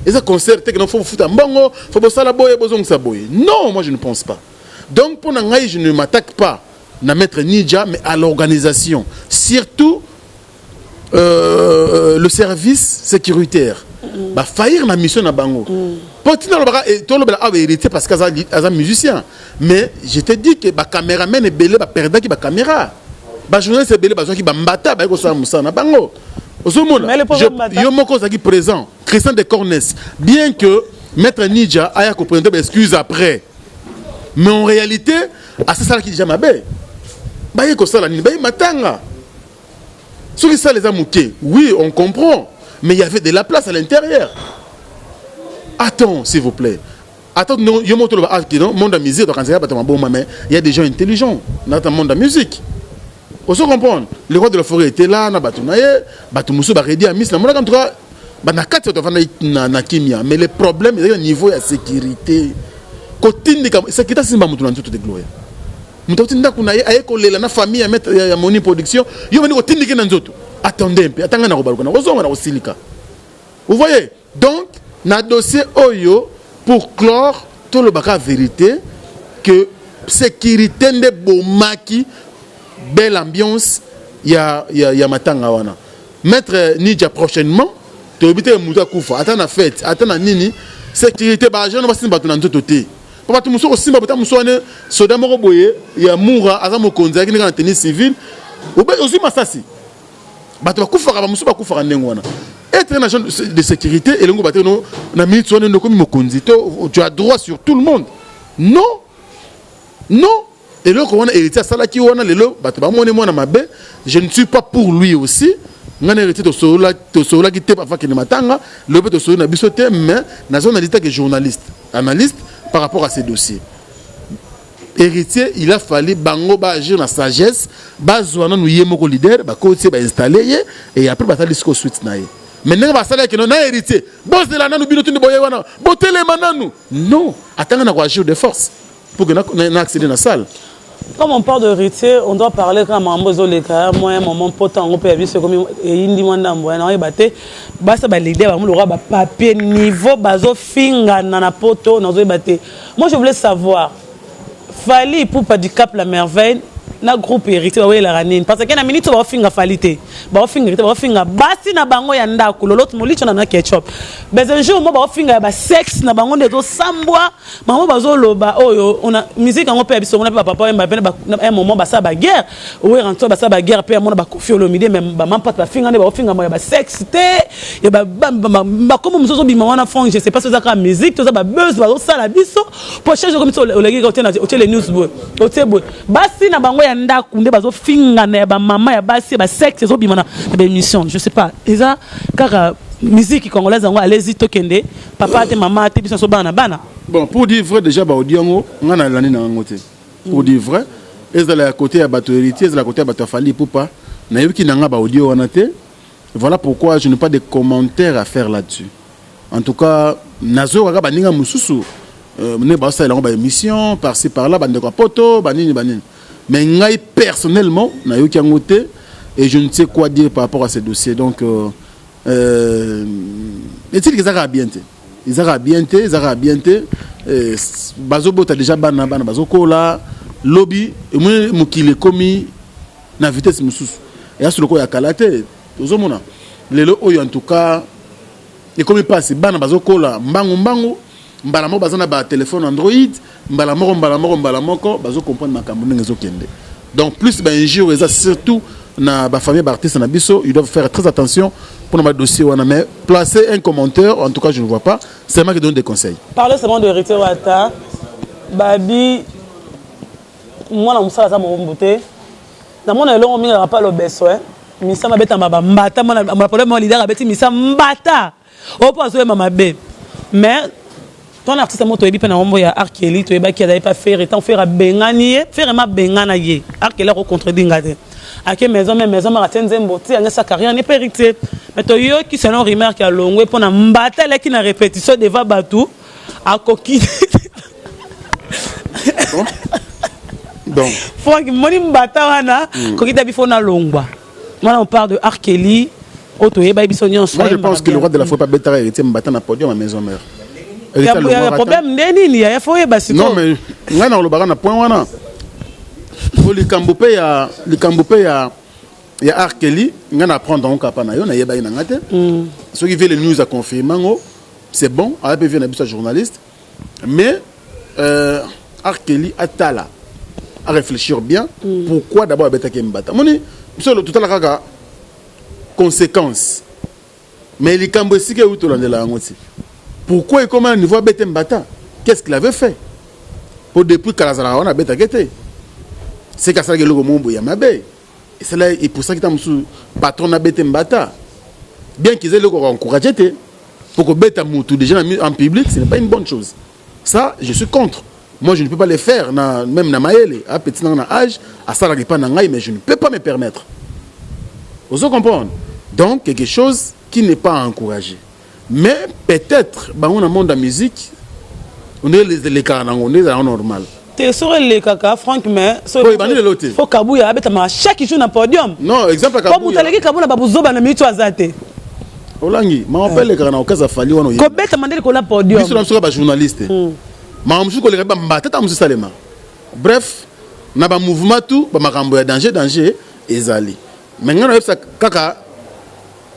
Ils ont concerté qu'il faut foutre un bongo, il faut ça la boye, besoin ça boye. Non, moi je ne pense pas. Donc pour Nangaï, je ne m'attaque pas à Maître Nidja, mais à l'organisation. Surtout le service sécuritaire. Bah faillir la mission na bango. Potino le hérité parce qu'il est un musicien. Mais je te dis que ba caméraman est belé ba perda qui ba caméra. Ba journaliste est belé ba qui ba mbata ba ko sa musa na bango. Yo moko zaki présent, Christian de Cornès. Bien que Maître Nidja aya ko présenter excuse après. Mais en réalité, à ce ça qui déjà mabé. Ba yeko sala ni ba matanga. Sur ça les amouqués. Oui, on comprend. Mais il y avait de la place à l'intérieur. Attends, s'il vous plaît. Attends, il y a un monde de musique, il y a des gens intelligents dans le monde de la musique. On se comprend. Le roi de la forêt était là, mais le problème est au niveau de la sécurité. Sécurité, c'est pas tout de gloire. Attendez un peu, vous voyez, donc, dans le dossier Oyo, pour clore tout le baka vérité, que sécurité de Bomaki, belle ambiance, il y a matanga wana. Maître Nidja prochainement, tu as obligé de Koufa, attends la fête, attends la nini, sécurité, bah, je ne sais pas si tu as tout été. Papa, tu me souviens aussi, soda Moroboye, il y a Moura, Azamo Konza, qui est en tennis civil, aussi Massassi. Être un agent de sécurité et tu as droit sur tout le monde. Non. Non. Et là, on a hérité à Salaki, je ne suis pas pour lui aussi. On a hérité de Sola qui était pas fait matanga, le but de Sola bisoté, mais on a dit que journaliste, analyste par rapport à ces dossiers. Héritier, il a fallu bango ba agir la sagesse, ba zwana nou yemoko leader, ba côté ba installer et après ba tali siko suite naé. Maintenant ba sala que non héritier. Boss de la nanu bino tuni boye wana. Botele mananu. Non, attends na ko agir de force pour que na accéder na salle. Comme on parle de héritier, on doit parler quand Mambozo les cas, moi mon pote en groupe c'est comme indi mwanda mbwana na baté, ba sa ba leader ba mo ba papier niveau bazo finga na poto na zo baté. Moi je voulais savoir Fali pour pas du Cap la merveille na groupe hérité wa la ranine parce que na minute ba finga falite ba finga basi na bango ya ndako loloto molicho na ketchup mais un jour mo ba finga ba sexe na bango ndeto sambwa mamo bazo loba oyo ona musique ngo pe biso mona papa mba pena un moment ba sa ba guerre ou rentre ba sa ba guerre pe mona ba kofi olomide même ba mampa ba finga ne ba finga mo ya ba sexe te ya ba comme musozo bima wana fond je sais pas ce ça musique tout ça ba buzz ba ça la biso pour changer comme ça olegi côté les news boy côté boy basi na bango ndako nde bazo finga na ba mama ya basi ba sexe zo bimana ba émission je sais pas eza car musique congolaise ngo allez-y tokende papa te mama te biso so bana bon pour dire vrai déjà ba odiango ngana lani na ngote pour dire vrai ezala à côté ya bato héritier ezala à côté ya bato Fali Ipupa na yoki nanga ba audio wana te voilà pourquoi je n'ai pas de commentaires à faire là-dessus en tout cas nazo kaka baninga mususu ne ba ça ba émission par-ci par-là bande ko poto banini mais moi personnellement na yoki ngote et je ne sais quoi dire par rapport à ces dossiers donc est-il que ça va bien bazo bota déjà bana bazo kola lobby et moi mukile komi na vitesse mususu et sur le ko ya kalate tozomona lelo oyo en tout cas et comme passe bana bazo kola mbangu mbala mo bazana ba téléphone Android mbala moko bazo comprendre makambo ngezo kende donc plus ba injure ça surtout na ba famille artiste na biso ils doivent faire très attention pour nos dossiers wana mais placer un commentaire en tout cas je ne vois pas c'est moi qui donne des conseils parler seulement de héritier wata babi moi na musala za mo mbote na mona elongo minga pas le besoin misa mabeta mbata mona problème leader abeti misa mbata opo azoye mama be mais ton artiste mo to ebi pena ombo ya Arkeli to eba ki n'avait pas faire étant faire benganie faire ma bengana ye Arkeli ko contredire ngate à quelle maison m'a atteint un beauté à sa carrière n'est pas hérité mais toi yo qui selon remarque à longue pour na mbata là qui na répétition devant batou à coquille donc faut que moni mbata wana coquille d'habit faut na longwa moi on parle de Arkeli auto yeba bisonyon. Moi je pense que le roi de la foi pas bêta hérité mbata na podium à maison mère. Il y a un problème nini il faut yeba siko. Non mais nga na lobaka na point wana. Pour les Cambopé il y a Arkeli nga na prendre donc apa na yo na yeba ina ngate. Ceux qui veulent les news à confirmer c'est bon, a peu vient un journaliste mais Arkeli atala à réfléchir bien pourquoi d'abord bêta ke mbata. Moni monsieur tout à la conséquence mais les Cambopé que autour de la ngoti. Pourquoi et comment un niveau bêta mbata? Qu'est-ce qu'il avait fait? Pour depuis Kalazara on a bêta kete. C'est qu'à ça que le monde y a ma baie. Et c'est là et pour ça qu'il t'a mis patron na bêta mbata. Bien qu'ils aient le encouragé pour que bêta moutou déjà en public, ce n'est pas une bonne chose. Ça, je suis contre. Moi, je ne peux pas le faire, même na maëlle, à petit na âge, à ça pas na ngai, mais je ne peux pas me permettre. Vous comprenez? Donc quelque chose qui n'est pas encouragé. Mais peut-être, on a un monde de musique, on est les carnans, on est normal. Tu sur les caca, Franck, mais faut Kabouya, avec chaque jour dans podium. Non, exemple à Kabouya. Comme tu as dit, Kabouya n'a pas besoin de mettre à Zate. Olangi, je m'appelle les carnans, au cas où Fali, on a un podium. Je suis un journaliste. Je suis un bref, on a un mouvement tout, on a danger, et zali. Maintenant, on a kaka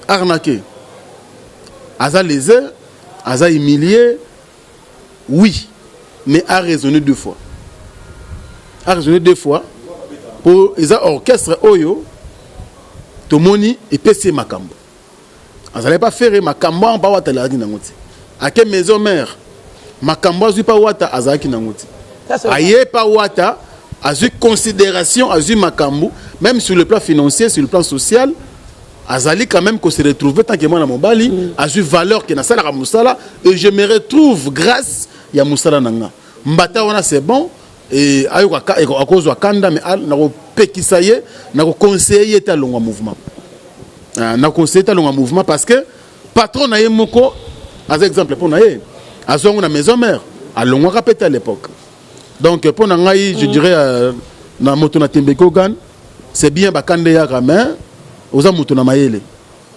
arnaqué. Aza lésé, aza humilié, oui, mais a raisonné 2 fois. A raisonné 2 fois pour les orchestres Oyo, Tomoni et PC Makambo. Vous n'allez pas faire Makambo en Pawata la Dinangoti. À quelle maison mère Makambo a pas Wata Azaki Nangoti. Aye pas Wata, a eu considération, a eu Makambo, même sur le plan financier, sur le plan social. Azali quand même qu'on se retrouve tant que moi dans mon bali a eu valeur que na sala Moussala et je me retrouve grâce ya Moussala nanga mbata wana c'est bon et ayo à cause de kanda mais na ko pekisaye na ko conseiller ta longa mouvement na conseiller ta longa mouvement parce que patron na yemoko as exemple pour na ye azongo na maison mère a longa rapeta à l'époque donc pour na ngai je dirais na moto na Tembeko Gan c'est bien ba kande ya gamin aux amoutons na maëlle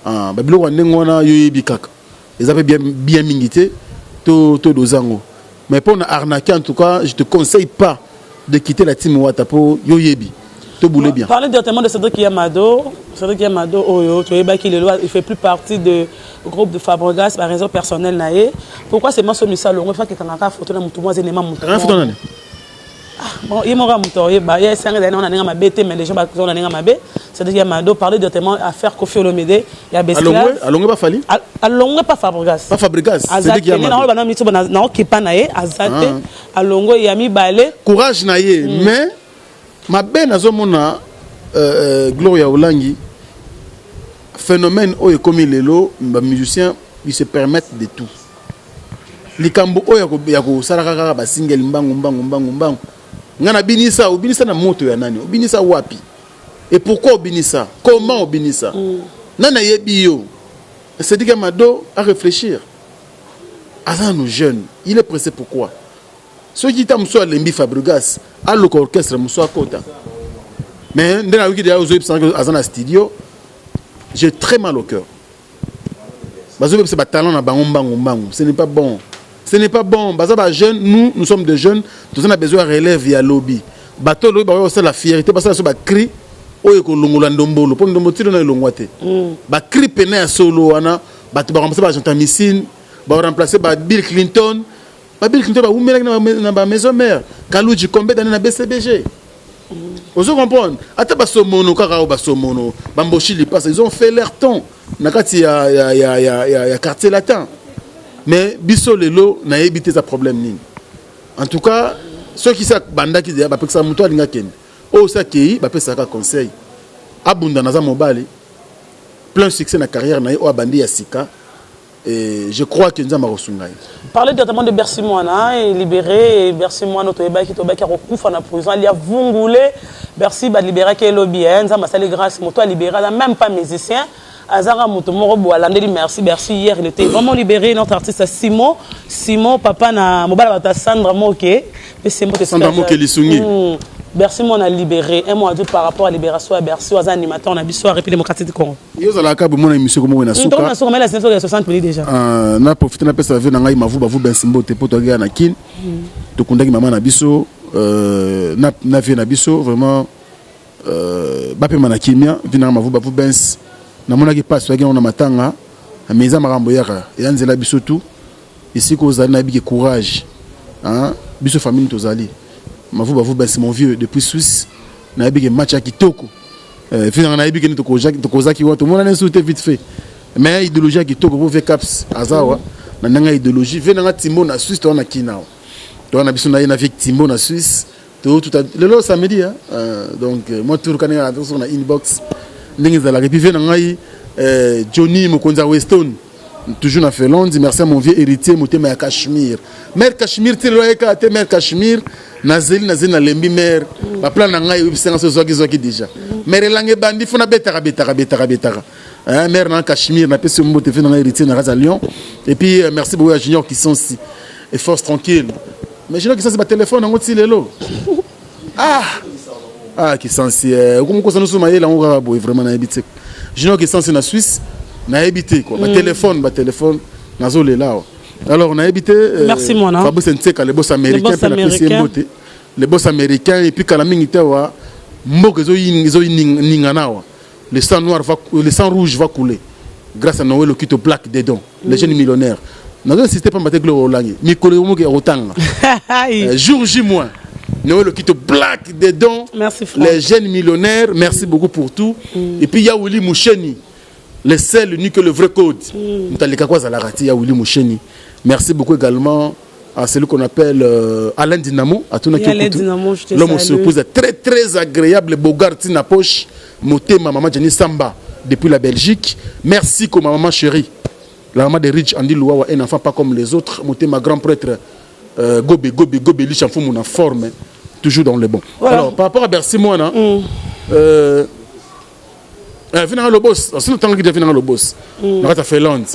babilo wa ndengona yoyebi kaka ils avaient bien mingité to dozango mais pour arnaquer en tout cas je te conseille pas de quitter la team Wata pour yoyebi to boule bien. Parler directement de Cédric Yamado Oyo tu vois qu'il il fait plus partie du groupe de Fabregas par raison personnelle naé pourquoi c'est moi ce message longo fa que kanaka photo na mutu moi élément mutu bon il m'aura monté bah il y a 5 années on a ma bête mais les gens on a ma bête c'est-à-dire qu'il y a Mado parler directement à faire Kofi Olomide il y a Besla allongé pas Fali allongé pas Fabregas c'est-à-dire qu'il y a Mado na mito na okipa na ye azate allongé ya mi balé courage na ye mais ma ben azomona Gloria Olangi phénomène oyo comme lelo ba musicien ils se permettent de tout likambo oyo ya ko salaka ba single mbangu ngana binisa obinisa na moto ya nani obinisa wapi et pourquoi obinisa comment obinisa nana yebi yo c'est dit que Mado à réfléchir à nos jeunes il est pressé pourquoi ceux qui t'aiment soit Lembi Fabregas à l'orchestre Moussa Kota mais dans la wiki de Azana studio j'ai très mal au cœur bazo c'est pas talent na bango ce n'est pas bon. Ce n'est pas bon. Bazaba jeune, nous sommes des jeunes. Tout ça a besoin de relève via lobby. Bateau lobby, c'est la fierté. Parce que ça cri. Oye ko longola ndombolo. Pour ndombo tiro na longwate. Ba cri pené à solo ana. Bato ba remplacer ba Jean Missine. Ba remplacer ba Bill Clinton. Ba Bill Clinton ba umela na ba maison mère. Kaluji Kombe dans na BCBG. Vous comprenez? Ata ba somono kaka ba somono. Bamboshi li passe. Ils ont fait leur temps. Nakati ya quartier latin. Mais biso lelo na évité ça problème ni. En tout cas, ceux qui savent banda qui disent ba peksa muto alinga kende. O ça ki ba pesa ka conseil. Abunda na za mobali. Plein succès na carrière na o abandi ya sika. Et je crois que nous avons reçu. Parler directement de Bercy Moana et libéré Bercy Moana to eba ki to ba ka recouvre na prison il y a vungulé Bercy va libérer que lobby ça m'a salé grâce moto a libéré même pas musicien Azara moto moko boalande merci hier il était vraiment libéré notre artiste Simon papa na mobala bata Sandra Moke Sandra Moke lisungi Bercy mon a libéré un mois par rapport à libération à Bercy aux animateurs na biso République démocratique du Congo yo za la ka mon émission comme na suka donc na suka mais la 60 minutes déjà na profiter na pesa ve na ngai mavu bavu ben simbote poto ga na kin to kundaki mama na biso na vie na biso vraiment bape mana kimia vina mavu bavu ben na mona ki passe ga na matanga meza makambo yaka yanzela biso tout ici ko zali na biki courage hein biso famille tozali mavu bavu ben mon vieux depuis Suisse na biki match ya kitoko vina na biki to kozaki wato mona ne sauter vite fait mais idéologie kitoko pour faire caps azawa na nanga idéologie vina na timbo na Suisse to na kinao to na biso na avec timbo na Suisse tout le samedi hein donc moi tout quand on sur na inbox ndingi za la puis vina ngai Johnny Mokonza Weston toujours na Finlande merci à mon vieux héritier motema ya Cachemire mère Cachemire telo eka te mère Cachemire nazeli na lembi mère ba plan na ngai bisenga so zoki déjà mère langue bandi fona betaka hein mère na Cachemire na pesi mbote fe na héritier na raza Lyon et puis merci beaucoup à Junior qui sont ici et force tranquille mais Junior qui sont ba téléphone ngoti lelo qui sont si comme ko sanosu maye la ngora boy vraiment na habité Junior qui sont na Suisse na habité quoi ba téléphone nazo lela alors on a habité merci mon nom Fabrice Nteka les boss américains les boss américains et puis kalamingi tawa mboko zo ninganawa le sang rouge va couler grâce à Noël Okito Black dedans les jeunes millionnaires nazo insisté pas maté gloire olangi mikolo mo ke rotanga jour J moins Noël Okito Black dedans les jeunes millionnaires merci beaucoup pour tout et puis ya Willy Moucheni le seul unique le vrai code mutalika kwa za la rati ya Willy Moucheni merci beaucoup également à celui qu'on appelle Alain Dinamo à tout l'homme se pose très très agréable Bogarti na poche motema maman Jenny Samba depuis la Belgique merci comme maman chérie la maman de Rich Andy Louawa un enfant pas comme les autres motema grand prêtre Gobe lui chanfou mon forme toujours dans le bon alors par rapport à Bercy moi là venez le boss c'est le temps que venir le boss on a fait Londres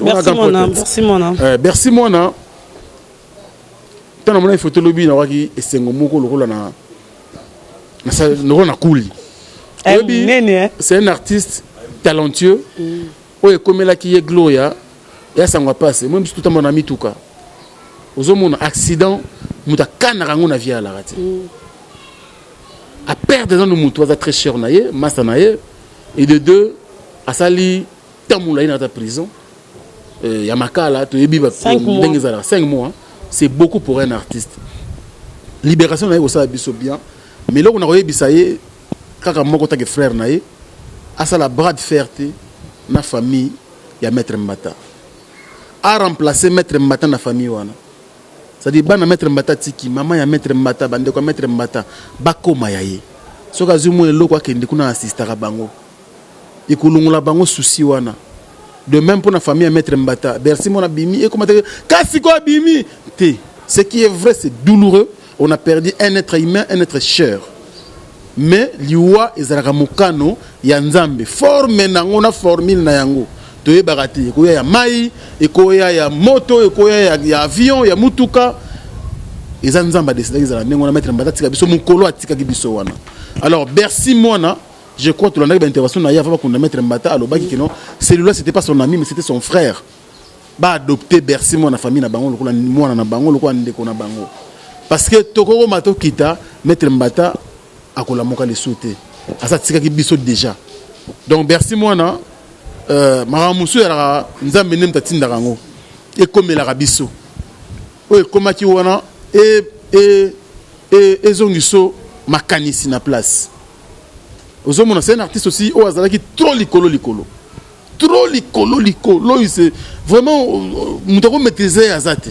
merci mon nom tant on a photo lobby na waki esengo moko lokola na kuli c'est un artiste talentueux oye komela ki ye gloria ya sangwa passe moi tout mon ami tuka ozo mon accident muta kana rango na via la rati à perdre dans le mutu va très cher naye massa naye et de deux asali tamula ina ta prison ya makala to yebi ba 5 mois c'est beaucoup pour un artiste libération naye osa biso bien mais là on a reyebi saye kaka moko ta ke frère naye asala bras de fierté na famille ya maître Mbata a remplacer maître Mbata na famille wana c'est-à-dire bana maître Mbata tiki maman ya maître Mbata bande ko maître Mbata bakoma yaye soka zumu eloko akende kuna assistera bango ikulungula bango souci wana de même pour la famille à maître Mbata Bercy mon abimi et comment kasi ko abimi té ce qui est vrai c'est douloureux on a perdu un être humain un être cher mais liwa ezalaka mokano ya nzambe forme nango na formule na yango to yebarati ko ya mai ekoya ya moto ekoya ya avion ya mutuka eza nzamba décidé ezala nengo na maître Mbata tika biso mukolo atika biso wana alors Bercy mona je crois que l'on a eu une intervention na yava qu'on a mettre Mbata à l'obaki que non celui-là c'était pas son ami mais c'était son frère ba adopter Bercy moi na famille na bango lokola moi na bango lokola ndeko na bango parce que tokoko mato kita mettre Mbata akola moka les sauter asa tika ki biso déjà donc Bercy moi na maramusu ya nzambe nem tatinda rango et comme la rabiso o komaki wana et zongiso makanisi na place c'est un artiste aussi au hasard qui trop licolo c'est vraiment nous devons maîtriser Azate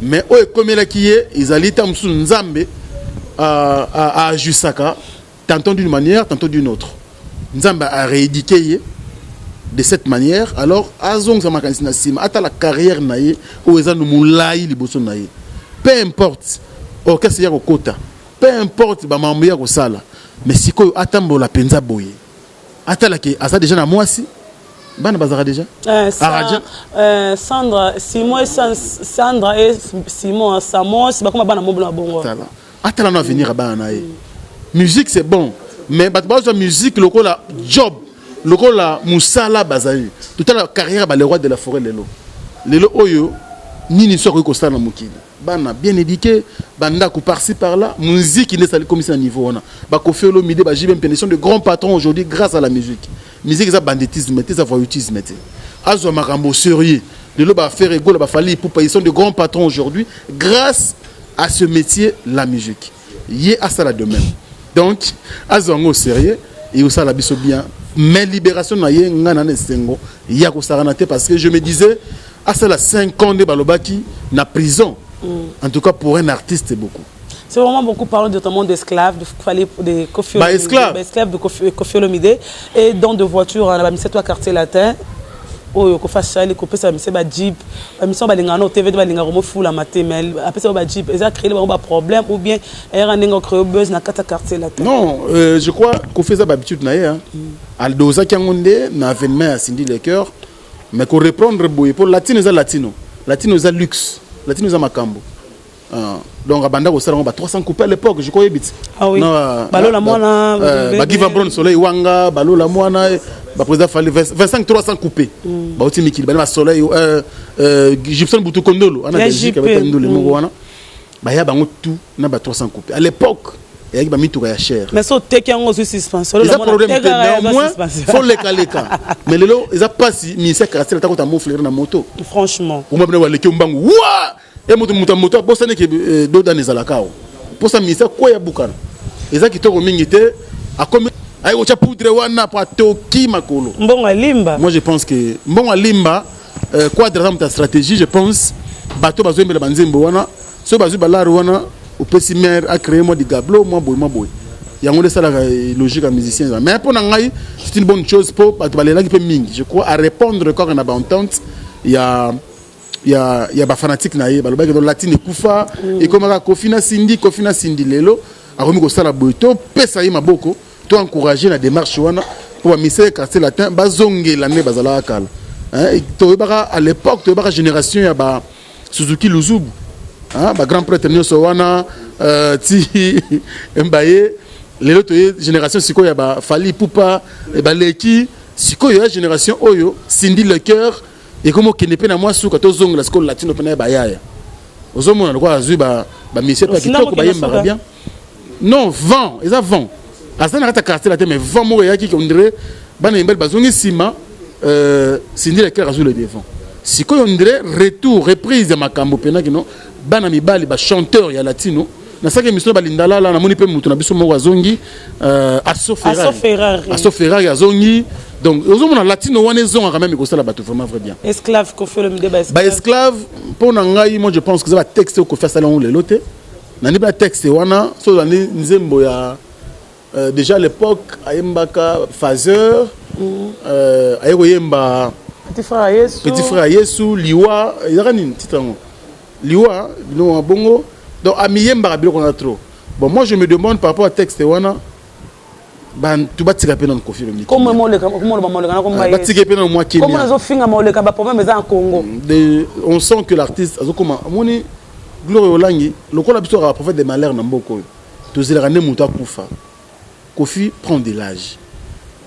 mais comme il a qui est ils allaient tamsu nzambe à Jusaka tantôt d'une manière tantôt d'une autre nzambe a rééduqué de cette manière alors azong ça makanisi na sima ata la carrière naie au ezanu mulai liboso naie peu importe orchestre ya kokota peu importe ba mambo ya kosala mais sikoyo atambola penza boye atalaki asa déjà na mwasi bana bazara déjà Sandra Sandra et Simon Samos bakoma bana mobla bongo atala na venir bana na musique c'est bon mais bato musique lokola job lokola musala bazali toute la carrière ba le roi de la forêt lelo oyo nini soko ko sala mukili bana bien éduqué banda ko par-ci par-là musique ne sali comme ça niveau on ba ko fait l'omide ba j'ai une pénétration de grands patrons aujourd'hui grâce à la musique ça banditisme ça voyoutisme azo makambo sérieux lelo ba faire égolo ba fali pour ils sont de grands patrons aujourd'hui grâce à ce métier la musique yé à ça la de même donc azo ngo sérieux et au ça la biso bien mais libération na yé ngana na sengo ya ko saranate parce que je me disais à ça la 5 ans de balobaki na prison. En tout cas pour un artiste c'est beaucoup. C'est vraiment beaucoup parlé notamment d'esclaves, de Koffi Olomide, esclaves de Koffi Olomide et dans de voitures on a mis toi quartier latin. Oh ko fasha les copies ça mais c'est ba jeep, mission ba lingano TV ba lingaro mo fou la maté mais après ça ba jeep, ils a créé ba problème ou bien era ningo créé buzz na kata quartier latin. Non, je crois qu'on fait ça habitude na hein. Aldoza Kangonde na avènement à Cindy le cœur. Mais qu'on reprendre pour latino za luxe, latino za makambo. Donc abanda ko sala 300 coupés à l'époque, je crois bit. Ah oui. Balo la moana ba give Brown soleil wanga, balo la moana ba président fallait 25 300 coupés. Ba oti mikili ba soleil Gibson Butu Kondolo, ana Belgique avec Kondolo mo wana. Ba ya bango tout na ba 300 coupés. À l'époque il y a des cher. Mais ça, tu as un suspension. Il y a un problème néanmoins, il faut les caler. Mais les lots, ils n'ont pas si ministère caractère tant qu'on fleur dans la moto. Franchement. Pour moi, les qui ont bang, ouah, et moto, pour ça n'est que d'autres dans les alakao. Pour ça, ministère quoi y a boucan. Ils ont quitté au mingité, à combien, à ocha poudre wana pour toki makolo. Bon à limba. Moi, je pense que bon à limba, quoi de ta stratégie, je pense, bateau bazoé mais la banzembo wana, ce bazoé balar wana. Au pessimer a créé moi du gablo moi boy il y a ça la logique à musicien mais pour nangai c'est une bonne chose pour baler là qui peut ming je crois à répondre quand on a entente il y a ba fanatique na baloba que latine kufa et comme Kofina Cindy lelo a remis ko sala boito pesa yi maboko to encourager la démarche wana pour misser quartier latin bazonge l'année bazala kala hein to baka à l'époque to baka génération ya ba Suzuki Luzubu. Bah grand prêtre nyonso wana ti mbaye lelo to génération siko ya ba Fali Poupa e ba leki siko ya génération oyo Cindy le cœur et comme kenepe na moi suka to zonga la skole latino pena ba yaya ozomona lo kwa azu ba monsieur pa kitoko ba yemba bien non vent ils a vent asana kata quartier la mais vent mo ya ki on dirait bana imbel bazongi sima Cindy le cœur azu le devant siko on dirait retour reprise de makambo pena kino bana mibali ba chanteur ya latino na saka émission balindala la na moni pe mutu na biso mo wazongi Asso Ferrari azongi donc ozomona latino wana zonga quand même ko sala bato vraiment vrai bien esclave ko fait le mide ba esclave pour ngai moi je pense que ça va texte ko faire ça on le loté na ni ba texte wana so na nzembo ya déjà à l'époque ayembaka Fazer ayeko yemba petit frère Yesu liwa izakani titre liwa no bongo donc amiyemba bilo qu'on a trop bon moi je me demande par rapport à texte wana ban tu batika pe na Koffi Olomide comment mo le comme batika pe na moi Kenya comment zo finga mo le ka ba problème za en Congo on sent que l'artiste azo comment moni Gloire Olangi lokola biso ra prophète de malheur na mboko to zela ne muta kufa Koffi prend de l'âge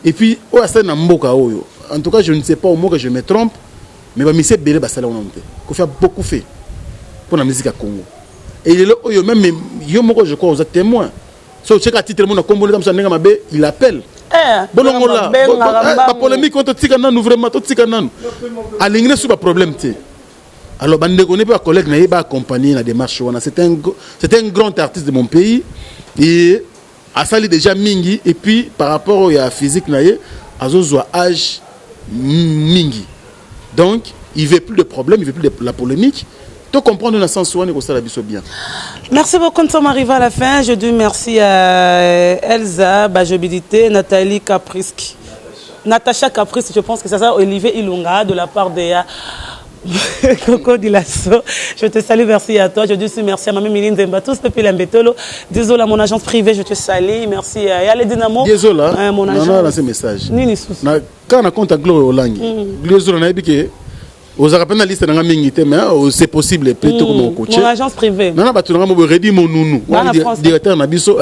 et puis o asa na mboka oyo en tout cas je ne sais pas au mot que je me trompe mais ba mise belé ba sala onante Koffi a beaucoup fait pour la musique à Congo et il est même yo moko je crois aux témoins so cheka titre mon combo comme ça nenga mabe il appelle bolongola ba polémique contre tika nanu vraiment to tika nanu alingné sur ba problème té alors bande connaît pas collègue na ba accompagner la démarche wana c'est un grand artiste de mon pays et a sali déjà mingi et puis par rapport à physique na ye azozo âge mingi donc il veut plus de problème il veut plus de la polémique. Tu comprends dans le sens où on est ça bien. Merci beaucoup, nous sommes arrivés à la fin. Je dis merci à Elsa Bajobidité, Nathalie Capriski, Natacha Capriski, je pense que c'est ça, Olivier Ilunga, de la part de Coco Dilasso, je te salue, merci à toi. Je dis aussi merci à Mamie Miline Zemba, tous depuis l'Ambetolo. Désolé à mon agence privée, je te salue. Merci à les Dynamo. Désolé, mon agence. non, c'est message. Nini souci. Quand on compte à Gloire Olangi, Désolé, on a dit que aux Arabes, la liste n'a pas mais c'est possible, plutôt comme coach. Mon agence privée. Non, bah tu n'as pas redit mon nounou. Directeur Nabiso,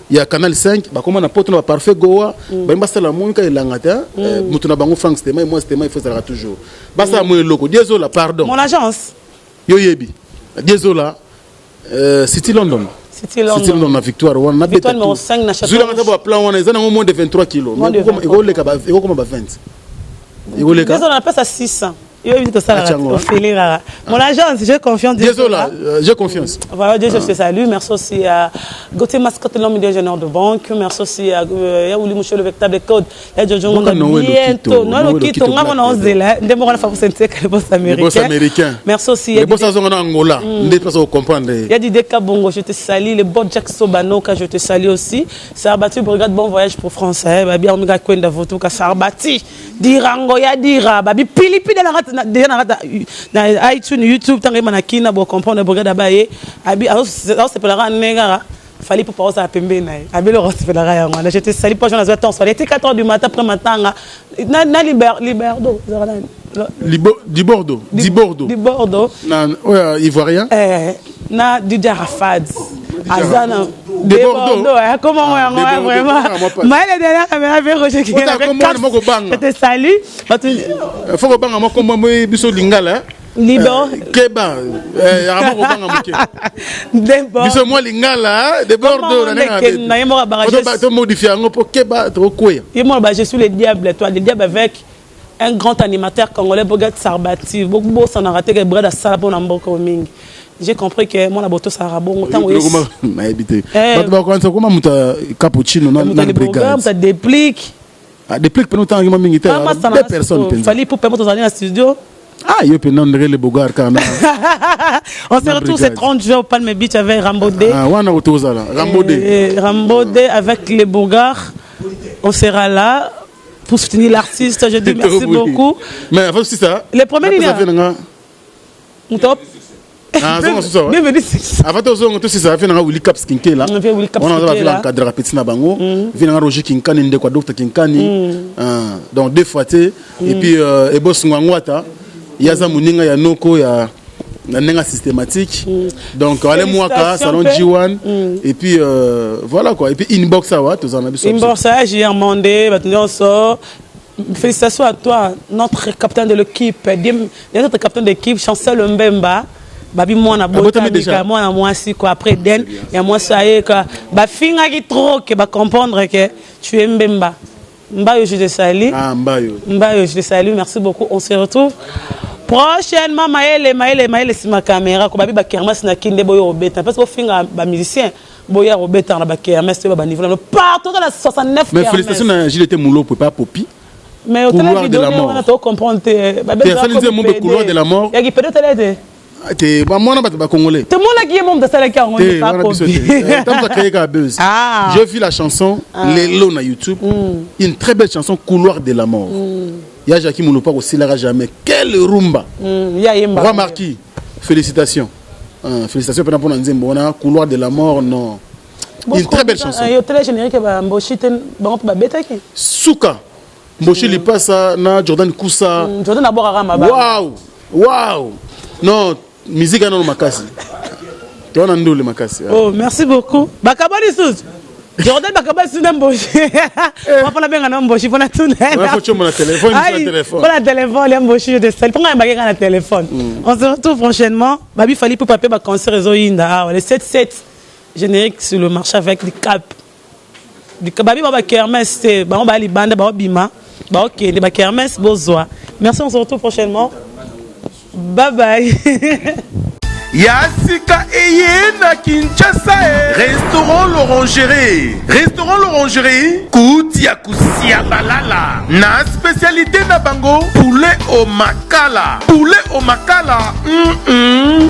il y a Canal 5, bah comment on a porté parfait Goa, bah il basta la monka et l'angata, mutuna bango Frank Stema et moi Stema il faut ça toujours. Basta moi loco. Désolé, pardon. Mon agence. Yo yebi. Désolé. City London. City London na victoire on a victoire numéro 5 na château. Zula ngata plan on a moins de 23 kilos. Il go le kaba, il go comme 20. Il go le kaba. Désolé, on appelle ça 600. Mon agence, j'ai confiance. Désolé, j'ai confiance. Voilà, Dieu, je te salue. Merci aussi à Gauthier Mascotte, l'homme ingénieur de banque. Merci aussi à Yaouli Mouché, le vecteur de code. Bientôt. Non, le kit, on a mon onze là. Nous avons fait boss américain. Merci aussi. Les boss en Angola. Nous devons comprendre. Il y a du Deka Bongo, je te salue. Le bon Jack Sobano, je te salue aussi. Ça a battu, brigade bon voyage pour français. Bien, on a quoi de voto, ça a battu. Dirango, ya dira. Babi, pilipi de la rate. Déjà dans iTunes, YouTube, tant que manakina pour comprendre le brigade abaye, abi c'est pour la rendre négara. Fallait pour passer à pembe naï. Abi le reste pour la raya. Moi, j'étais sali pas j'en avais temps. Il était 4 heures du matin après matin. Na Liberdo. Du Bordeaux. Du Bordeaux. Na Ivoirien. Na du Jarafad. Azana. De Bordeaux. Comment on vraiment. Mais la dernière caméra avait Roger qui je te salue. Faut que banga moko mo biso lingala. Liban. Keba. Yama ko banga moke. Biso mo lingala de Bordeaux na nga. To modifier ngo pour Keba to koya. Je suis le diable, toi, le diable avec un grand animateur congolais Bogat Sarbati. Beaucoup s'en a raté que Breda Salabo Namboko Mingi. J'ai compris que mon aboto sera bon autant oui. Comment habité. Comment muta cappuccino na brigade. Ça déplique. Déplique pendant temps que militaire. Deux personnes. Fallait pour permettre aux alliés en studio. Ah, yo pe non le bogar kana. On se retrouve ce 30 juin au Palme Beach avec Rambodé. Ah, wana otoza là. Rambodé avec les Bogars. On sera là pour soutenir l'artiste. Je dis merci beaucoup. Mais avant c'est ça. Les premiers lignes. Top. Ah, avant tout ça, fait Willy Cap Skinke là. On a fait l'encadre petit na bango. Vient Roger Kinkani de quoi docteur Kinkani. Donc deux fois et puis et boss ngwata. Yaza muninga ya noko ya nenga systématique. Donc allez moi ka salon G1 et puis voilà quoi. Et puis inbox ça va tous en abus. Inbox ça j'ai demandé maintenant ça. Félicitations à toi, notre capitaine de l'équipe, notre capitaine d'équipe, Chancel Mbemba. Babi moi na botamika moi na moi si quoi après den et moi ça est quoi ba finga qui trop que ba comprendre que tu es Mbemba. Mbayo je te salue. Ah Mbayo je te salue, merci beaucoup. On se retrouve prochainement Maëlle si ma caméra ko babi ba kermas na kinde boyo robeta parce que finga ba musicien boya robeta na ba kermas ba niveau partout dans la 69. Mais félicitations à Gilles Moulo pour pas Popi. Mais au télé vidéo on a tout comprendre couloir de la mort. Ya qui peut télé te ba mona ba congolais. Tout le monde qui est membre de ça qui a on est pas J'ai vu la chanson Lelo na YouTube. Une très belle chanson Couloir de la mort. Ya Jackie Moulopa aussi là jamais. Quelle rumba. Roi Marquis. Félicitations. Félicitations pour Nzembo on a Couloir de la mort non. Une très belle chanson. Yo télé générique ba Mboshi ten ba beta ki. Souka. Mboshi li passe na Jordan Koussa. Jordan d'abord Rama. Waouh. Non, musique à non makasi. Tu as le makasi. Oh, merci beaucoup. Bakabali sous. Jordan Bakabali sous Mboshi. On va pas bien na Mboshi, faut na tout. Faut mon téléphone, Pour la téléphone, les Mboshi je te salue. Pourquoi on va téléphone. On se retrouve prochainement. Babi fallait pour papier ba concert réseau Inda. Le 7-7 générique sur le marché avec des cap. Du Babi ba kermesse, ba on ba li banda ba bima. Ba OK, les ba kermesse bozoa. Merci, on se retrouve prochainement. Bye bye. Yasika Eye na Kinshasa. Restaurant l'Orangerie. Restaurant l'Orangerie. Koutia Kusia Balala. Na spécialité na bango. Poulet au makala. Poulet au makala.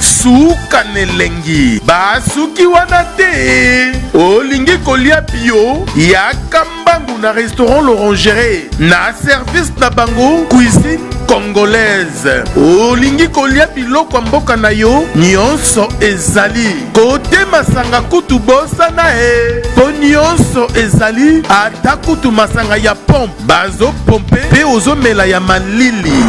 Souka nelengi. Basuki wanate. Olingi kolia bio. Yakambangu na restaurant l'Orangerie. Na service na bango. Cuisine congolaise. Olingi kolia biloko mboka na yo. Nyonso ezali. Kote masanga kutu bosa na e. Po nyonso ezali. Ata kutu masanga ya pompe. Bazo pompe. Pe ozo mela ya malili.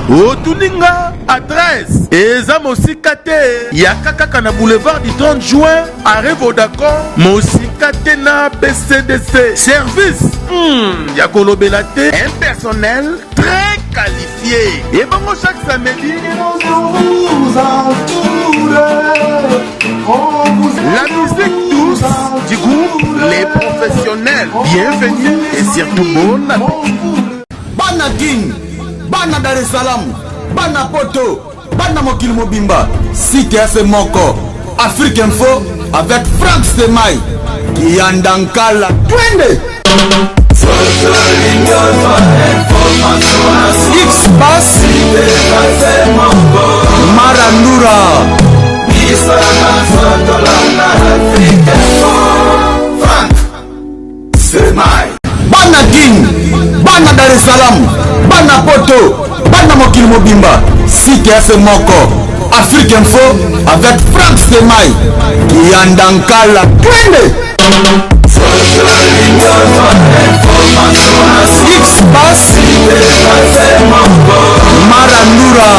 Otuninga adresse eza mosika te yakaka na boulevard du 30 juin arrêt Vodacom mosika te na BCDC service ya kolobela te un personnel très qualifié et bon chaque samedi la musique douce du groupe les professionnels bienvenue et surtout bonne Bana King, Bana Dar es Salaam, Bana Poto, Bana Mokil Mobimba, CTS Moko, Afrique Info avec Frank Stemai, Kiandankala, Twende. X-Bass, Marandura, Frank Stemai, Bana King, Bana Dar es Salaam, Bana Poto, Bana Mokil Mobimba, CTS Moko, Afrique Info avec Frank Stemai, Kiandankala, Twende. X-Bass, Marandura,